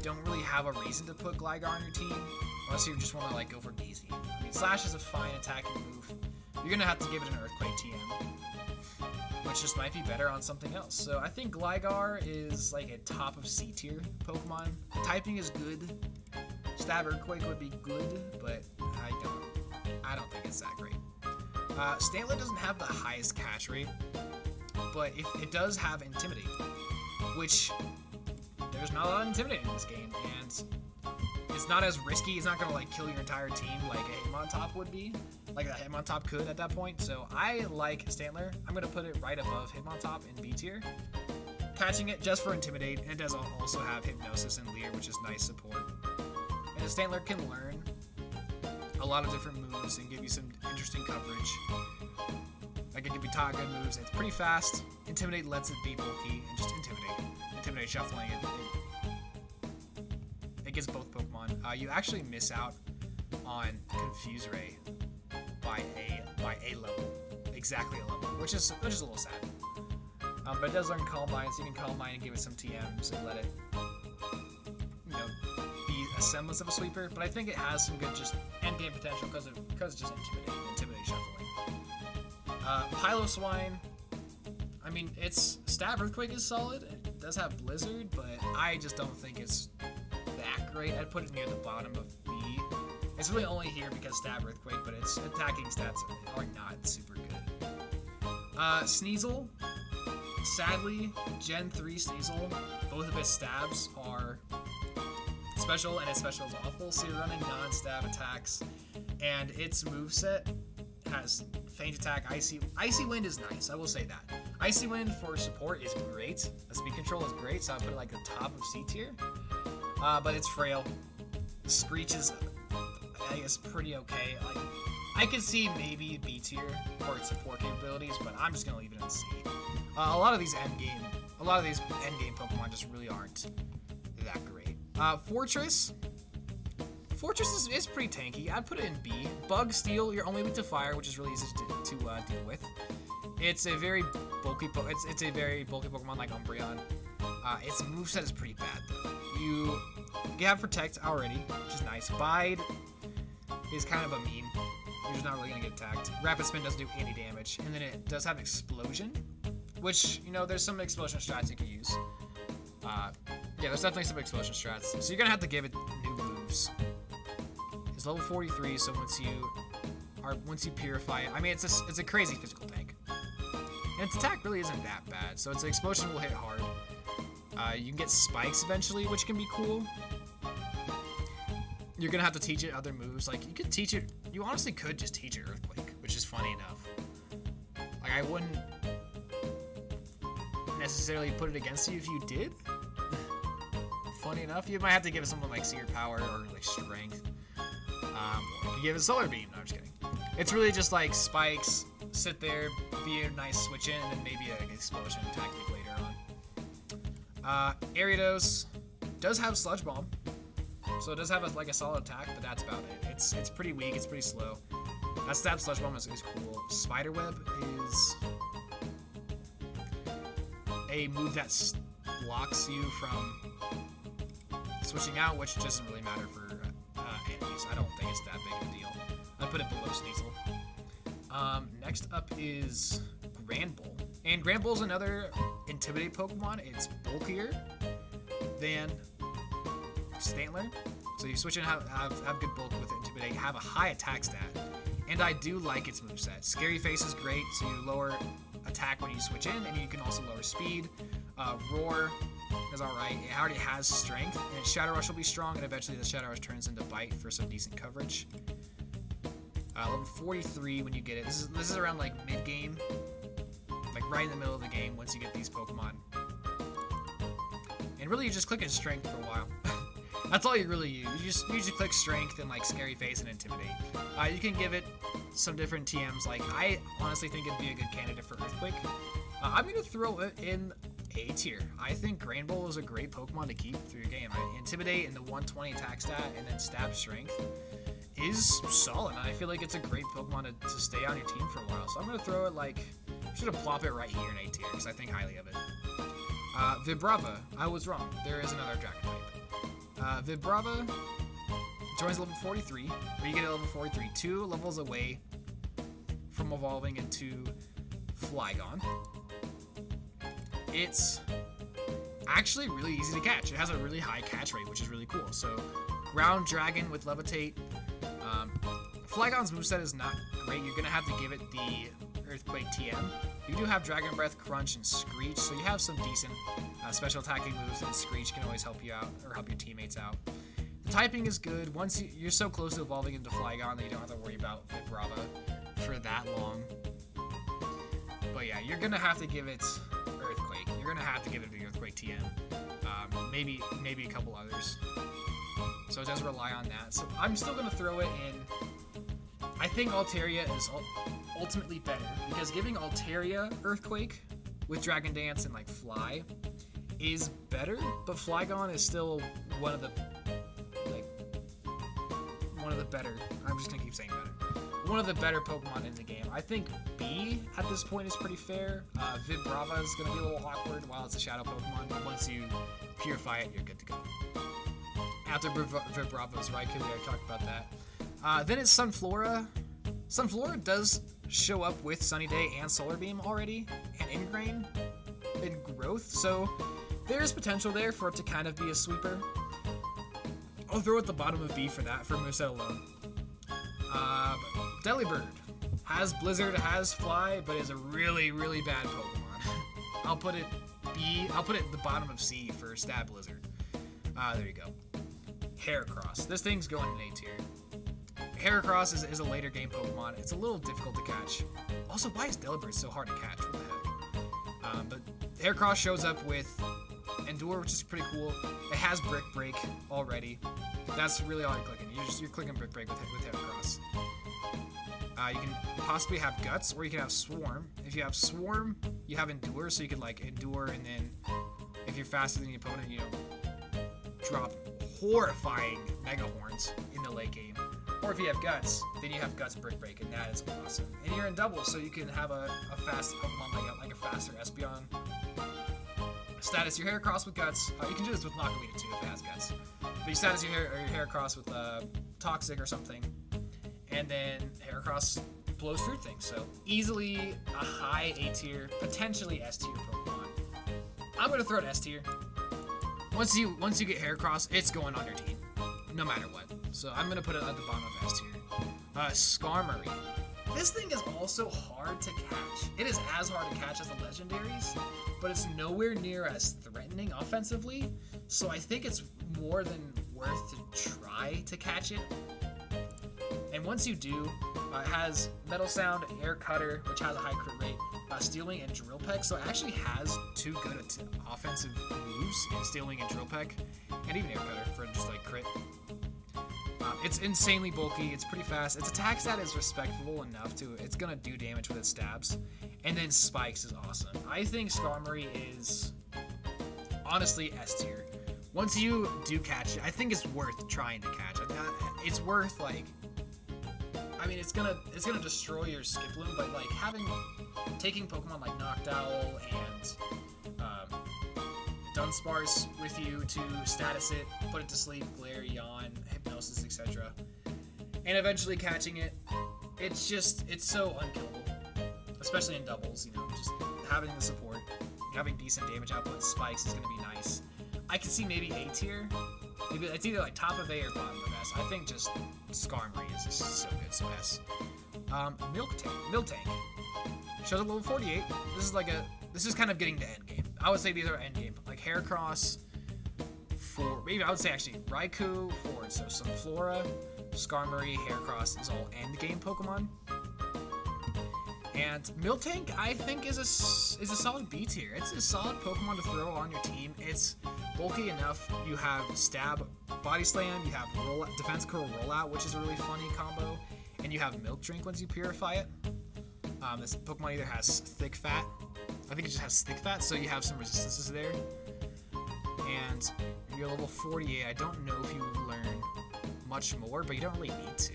don't really have a reason to put Gligar on your team unless you just want to like go for easy. I mean, Slash is a fine attacking move. You're gonna have to give it an Earthquake TM, which just might be better on something else. So I think Gligar is like a top of C tier Pokemon. The typing is good. Stab Earthquake would be good, but I don't think it's that great. Stantler doesn't have the highest catch rate, but it does have Intimidate, which there's not a lot of Intimidate in this game, and it's not as risky. It's not gonna like kill your entire team like a Hitmontop would be, like a Hitmontop could at that point. So I like Stantler. I'm gonna put it right above Hitmontop in B tier. Catching it just for Intimidate, and it does also have Hypnosis and Leer, which is nice support. And Stantler can learn a lot of different moves and give you some interesting coverage. Like it can be taught good moves. It's pretty fast. Intimidate lets it be bulky and just Intimidate shuffling it. It gets both Pokemon. You actually miss out on Confuse Ray by a level, exactly a level, which is a little sad. But it does learn Calm Mind, so you can Calm Mind and give it some TMs and let it, you know, be a semblance of a sweeper. But I think it has some good just end game potential because it's just Intimidate shuffling. Piloswine, I mean, its Stab Earthquake is solid. It does have Blizzard, but I just don't think it's that great. I'd put it near the bottom of B. It's really only here because Stab Earthquake, but its attacking stats are not super good. Sneasel, sadly, Gen 3 Sneasel, both of its stabs are special, and its special is awful, so you're running non-stab attacks, and its moveset has Feint Attack, Icy Wind is nice, I will say that. Icy Wind for support is great, speed control is great, so I put it like the top of C tier, but it's frail. Screech is, I guess, pretty okay. Like, I could see maybe B tier for its support capabilities, but I'm just gonna leave it in C. A lot of these endgame Pokemon just really aren't that great. Fortress is pretty tanky. I'd put it in B. Bug Steel, you're only weak to fire, which is really easy to deal with. It's a very bulky it's a very bulky Pokemon like Umbreon. Its moveset is pretty bad though. You have Protect already, which is nice. Bide is kind of a meme. You're just not really gonna get attacked. Rapid Spin doesn't do any damage, and then it does have Explosion, which, you know, there's some explosion strats you can use. Yeah, there's definitely some explosion strats. So you're gonna have to give it new moves. It's level 43, so once you purify it, I mean, it's a crazy physical tank. And its attack really isn't that bad, so its explosion will hit hard. You can get spikes eventually, which can be cool. You're gonna have to teach it other moves. Like, you could teach it, you honestly could just teach it Earthquake, which is funny enough. Like, I wouldn't necessarily put it against you if you did. Funny enough, you might have to give it something like Seer Power or like Strength. Or you could give it Solar Beam. No, I'm just kidding. It's really just like spikes, sit there, be a nice switch in, and then maybe an explosion tactic later on. Ariados does have Sludge Bomb, so it does have a solid attack, but that's about it. It's pretty weak, it's pretty slow. That Stab Sludge Bomb is cool. Spiderweb is a move that blocks you from switching out, which doesn't really matter for enemies. I don't think it's that big of a deal. I put it below Sneasel. Next up is Granbull. And Granbull is another Intimidate Pokemon. It's bulkier than Stantler. So you switch and have good bulk with Intimidate, have a high attack stat. And I do like its moveset. Scary Face is great, so you lower attack when you switch in, and you can also lower speed. Roar is alright. It already has strength, and its Shadow Rush will be strong, and eventually the Shadow Rush turns into Bite for some decent coverage. Level 43 when you get it. This is around like mid-game, like right in the middle of the game once you get these Pokemon. And really, you just click in Strength for a while. That's all you really use. You just usually click Strength and like Scary Face and Intimidate. You can give it some different TMs. Like, I honestly think it'd be a good candidate for Earthquake. I'm gonna throw it in A tier. I think Granbull is a great Pokemon to keep through your game. Intimidate and the 120 attack stat and then Stab Strength is solid. I feel like it's a great Pokemon to stay on your team for a while. So I'm gonna throw it like, I'm just gonna plop it right here in A tier because I think highly of it. Vibrava, I was wrong. There is another Dragon type. Vibrava joins level 43, where you get a level 43, 2 levels away from evolving into Flygon. It's actually really easy to catch. It has a really high catch rate, which is really cool. So, Ground Dragon with Levitate. Flygon's moveset is not great. You're going to have to give it the Earthquake TM. You do have Dragon Breath, Crunch, and Screech, so you have some decent special attacking moves, and Screech can always help you out, or help your teammates out. The typing is good. Once you're so close to evolving into Flygon that you don't have to worry about Vibrava for that long. But yeah, you're going to have to give it Earthquake. You're going to have to give it the Earthquake TM. Maybe a couple others. So it does rely on that. So I'm still going to throw it in. I think Altaria is ultimately better, because giving Altaria Earthquake with Dragon Dance and like Fly is better, but Flygon is still one of the better. I'm just gonna keep saying better. One of the better Pokemon in the game. I think B at this point is pretty fair. Vibrava is gonna be a little awkward while it's a Shadow Pokemon, but once you purify it, you're good to go. After Vibrava's Raikou, we already talked about that. Then it's Sunflora. Sunflora does show up with Sunny Day and Solar Beam already, and Ingrain in growth, so there's potential there for it to kind of be a sweeper. I'll throw at the bottom of B for that, for moveset alone. Delibird has Blizzard, has Fly, but is a really, really bad Pokemon. I'll put it at the bottom of C for Stab Blizzard. There you go. Heracross. This thing's going in A tier. Heracross is a later game Pokemon. It's a little difficult to catch. Also, why is Delibird so hard to catch? What the heck? But Heracross shows up with Endure, which is pretty cool. It has Brick Break already. That's really all you're clicking. You're clicking Brick Break with Heracross. You can possibly have Guts, or you can have Swarm. If you have Swarm, you have Endure, so you can like Endure, and then if you're faster than the opponent, you know, drop horrifying Mega Horns in the late game. Or if you have Guts, then you have Guts Brick Break, and that is awesome. And you're in doubles, so you can have a fast Pokemon like a faster Espeon. Status your Heracross with Guts. You can do this with Nockamita too if it has Guts. But you status your Heracross with Toxic or something, and then Heracross blows through things. So easily a high A tier, potentially S tier Pokemon. I'm gonna throw it S tier. Once you get Heracross, it's going on your team, no matter what. So I'm gonna put it at the bottom of S tier. Skarmory. This thing is also hard to catch. It is as hard to catch as the legendaries, but it's nowhere near as threatening offensively. So I think it's more than worth to try to catch it. And once you do, it has Metal Sound, Air Cutter, which has a high crit rate, Steel Wing, and Drill Peck. So it actually has two good offensive moves in Steel Wing and Drill Peck, and even Air Cutter for just like crit. It's insanely bulky, it's pretty fast, its attack stat is respectable enough to, it's gonna do damage with its stabs, and then Spikes is awesome. I think Skarmory is honestly S tier. Once you do catch it, I think it's worth trying to catch it. It's worth like, I mean, it's gonna destroy your Skiploom, but like taking Pokemon like Noctowl and Dunsparce with you to status it, put it to sleep, glare, yawn, hypnosis, etc. And eventually catching it, it's so unkillable. Especially in doubles, you know, just having the support, having decent damage output, Spikes is going to be nice. I could see maybe A tier. Maybe it's either like top of A or bottom of S. I think just Skarmory is just so good, so S. Miltank. Shows up level 48. This is kind of getting to end game. I would say these are end game. Like Heracross, maybe I would say actually Raikou, forward. So Sunflora, Skarmory, Heracross is all end game Pokemon. And Miltank, I think, is a solid B tier. It's a solid Pokemon to throw on your team. It's bulky enough. You have Stab, Body Slam. You have Defense Curl Rollout, which is a really funny combo. And you have Milk Drink once you purify it. This Pokemon either has Thick Fat. I think it just has Thick Fat, so you have some resistances there. And you're level 48. I don't know if you learn much more, but you don't really need to.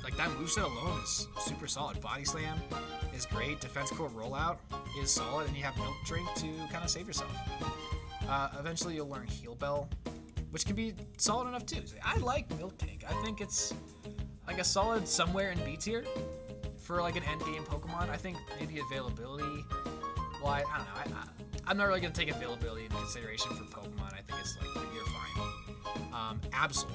Like, that moveset alone is super solid. Body Slam is great. Defense Core Rollout is solid, and you have Milk Drink to kind of save yourself. Eventually, you'll learn Heal Bell, which can be solid enough too. I like Miltank. I think it's like a solid somewhere in B tier for like an end game Pokemon. I think maybe availability. Well, I don't know. I'm not really gonna take availability into consideration for Pokemon. I think it's like you're fine. Absol.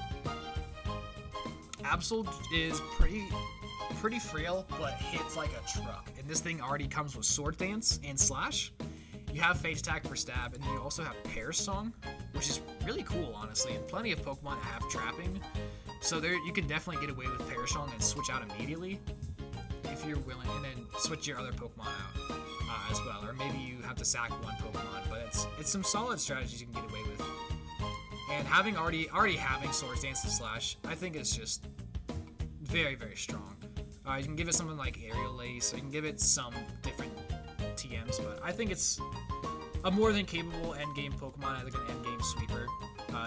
Absol is pretty frail, but hits like a truck. And this thing already comes with Sword Dance and Slash. You have Phage Attack for Stab, and then you also have Pear Song, which is really cool, honestly. And plenty of Pokemon have Trapping, so there you can definitely get away with Pear Song and switch out immediately if you're willing, and then switch your other Pokemon out as well. Or maybe you have to sack one Pokemon, but it's some solid strategies you can get away with. And having already having Sword Dance and Slash, I think it's just very, very strong. You can give it something like Aerial Ace, or you can give it some different TMs, but I think it's a more than capable endgame Pokemon, like an endgame sweeper.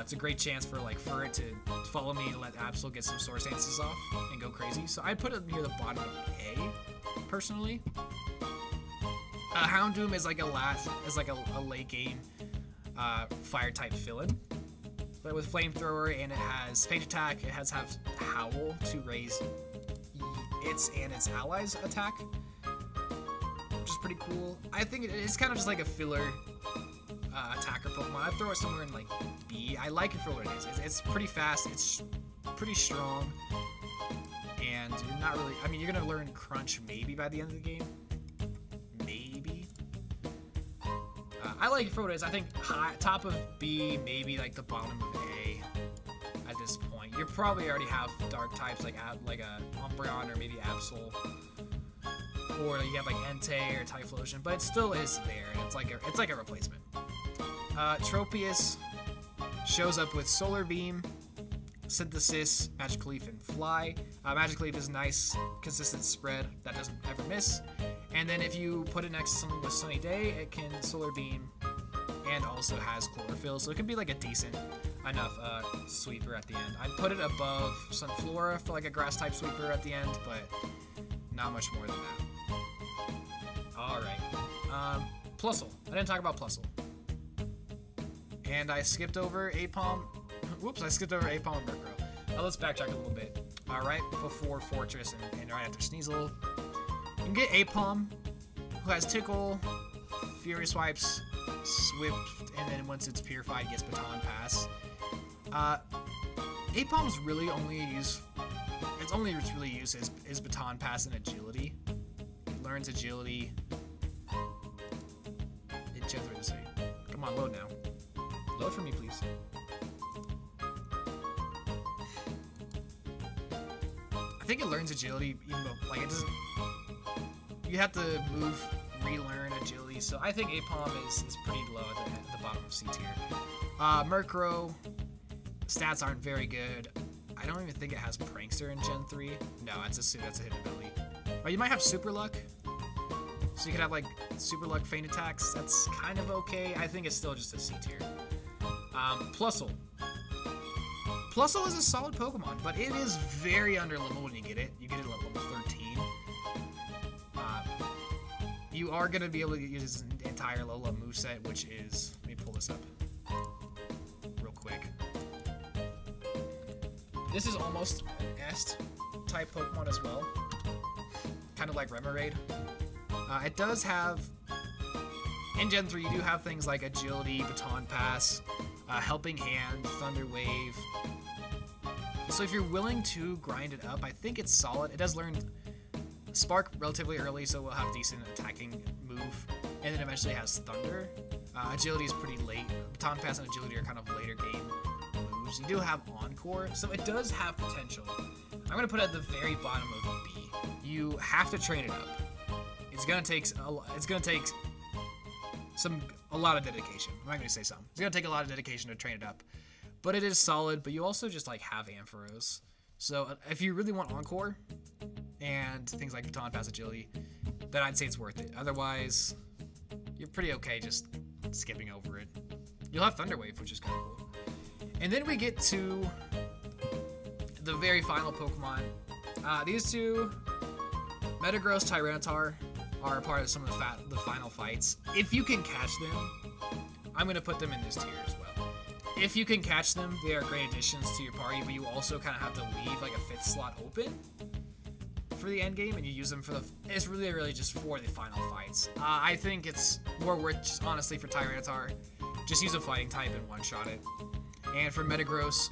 It's a great chance for it to follow me and let Absol get some Source Dances off and go crazy. So I'd put it near the bottom of A, personally. Houndoom is like a late game fire type fill-in, but with Flamethrower, and it has Phage Attack. It has Howl to raise its and its allies' attack, which is pretty cool. I think it's kind of just like a filler attacker Pokemon. I'd throw it somewhere in like B. I like it for what it is. It's pretty fast. It's pretty strong, and you're not really. I mean, you're gonna learn Crunch maybe by the end of the game. Maybe. I like it for what it is. I think top of B, maybe like the bottom of A at this point. You probably already have dark types like a Umbreon or maybe Absol, or you have like Entei or Typhlosion, but it still is there, and it's like a replacement. Tropius shows up with Solar Beam, Synthesis, Magic Leaf, and Fly. Magic Leaf is nice, consistent spread that doesn't ever miss. And then if you put it next to something with Sunny Day, it can Solar Beam and also has Chlorophyll, so it can be like a decent enough sweeper at the end. I'd put it above Sunflora for like a grass type sweeper at the end, but not much more than that. Alright. Plusle. I didn't talk about Plusle. And I skipped over Apom. Whoops, I skipped over Apom and Murkrow. Let's backtrack a little bit. Alright, before Fortress and right after Sneasel. You can get Apom, who has Tickle, Fury Swipes, Swift, and then once it's purified, it gets Baton Pass. Apom's really only use. Its really use is Baton Pass and Agility. It learns Agility. It Gen3 to say. Come on, load now. Load for me, please. I think it learns Agility, even though like it doesn't. You have to relearn Agility, so I think Apom is pretty low at the bottom of C tier. Murkrow, stats aren't very good. I don't even think it has Prankster in Gen 3. No, that's a hidden ability. Or you might have Super Luck, so you could have like Super Luck Feint Attacks. That's kind of okay. I think it's still just a C tier. Plusle. Plusle is a solid Pokemon, but it is very underleveled when you get it. You get it at level 13. You are going to be able to use its entire level of moveset, which is... Let me pull this up real quick. This is almost an S-type Pokemon as well. Kind of like Remoraid. It does have... In Gen 3, you do have things like Agility, Baton Pass, Helping Hand, Thunder Wave. So if you're willing to grind it up, I think it's solid. It does learn Spark relatively early, so we'll have decent attacking move, and then eventually has Thunder. Agility is pretty late. Baton Pass and Agility are kind of later game moves. which you do have Encore, so it does have potential. I'm gonna put it at the very bottom of B. You have to train it up. It's gonna take a lot of dedication. I'm not gonna say some. It's gonna take a lot of dedication to train it up, but it is solid. But you also just like have Ampharos. So if you really want Encore and things like Baton Pass Agility, then I'd say it's worth it. Otherwise, you're pretty okay just skipping over it. You'll have Thunder Wave, which is kind of cool. And then we get to the very final Pokemon. These two, Metagross, Tyranitar, are a part of some of the final fights. If you can catch them, I'm going to put them in this tier as well. If you can catch them, they are great additions to your party, but you also kind of have to leave like a 5th slot open for the end game, and you use them for it's really just for the final fights. I think it's more worth, just honestly, for Tyranitar, just use a fighting type and one-shot it. And for Metagross,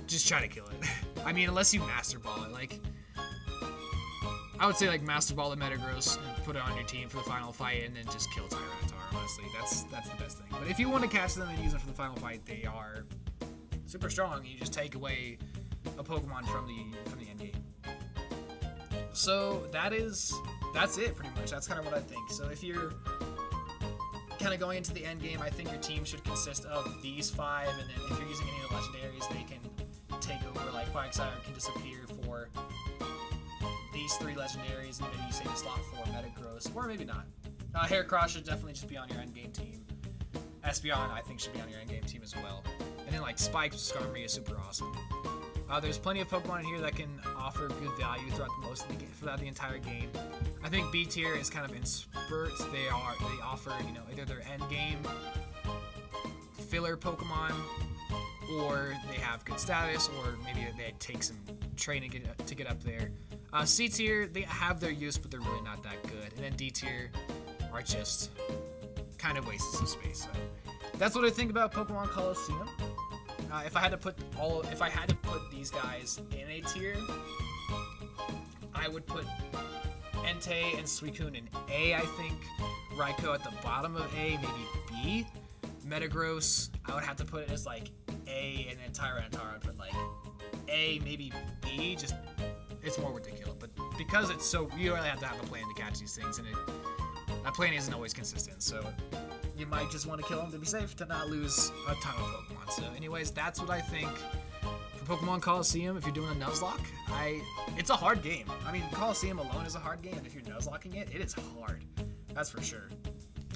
just try to kill it. I mean, unless you Master Ball it, like, I would say like Master Ball the Metagross and put it on your team for the final fight, and then just kill Tyranitar. Honestly, that's the best thing. But if you want to catch them and use them for the final fight, they are super strong. You just take away a Pokemon from the end game. So that's it pretty much. That's kind of what I think. So if you're kind of going into the end game, I think your team should consist of these 5, and then if you're using any of the legendaries, they can take over. Like Quagsire can disappear for these 3 legendaries, and maybe you save a slot for Metagross, or maybe not. Heracross should definitely just be on your end game team. Espeon, I think, should be on your end game team as well. And then like Spike, Skarmory is super awesome. There's plenty of Pokemon in here that can offer good value throughout the entire game. I think B tier is kind of in spurts. They offer, either their end game filler Pokemon, or they have good status, or maybe they take some training to get up there. C tier, they have their use, but they're really not that good. And then D tier are just kind of wastes of space. So that's what I think about Pokemon Colosseum. If I had to put these guys in a tier, I would put Entei and Suicune in A, I think. Raikou at the bottom of A, maybe B. Metagross, I would have to put it as like A, and then Tyranitar I'd put like A, maybe B. Just, it's more worth to kill. But because it's so, you really have to have a plan to catch these things, and that plan isn't always consistent. So you might just want to kill them to be safe, to not lose a ton of Pokemon. So anyways, that's what I think for Pokemon Colosseum. If you're doing a Nuzlocke, it's a hard game. I mean, Colosseum alone is a hard game, and if you're Nuzlocking it, it is hard. That's for sure.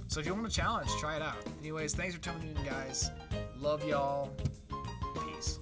So if you want a challenge, try it out. Anyways, thanks for tuning in, guys. Love y'all. Peace.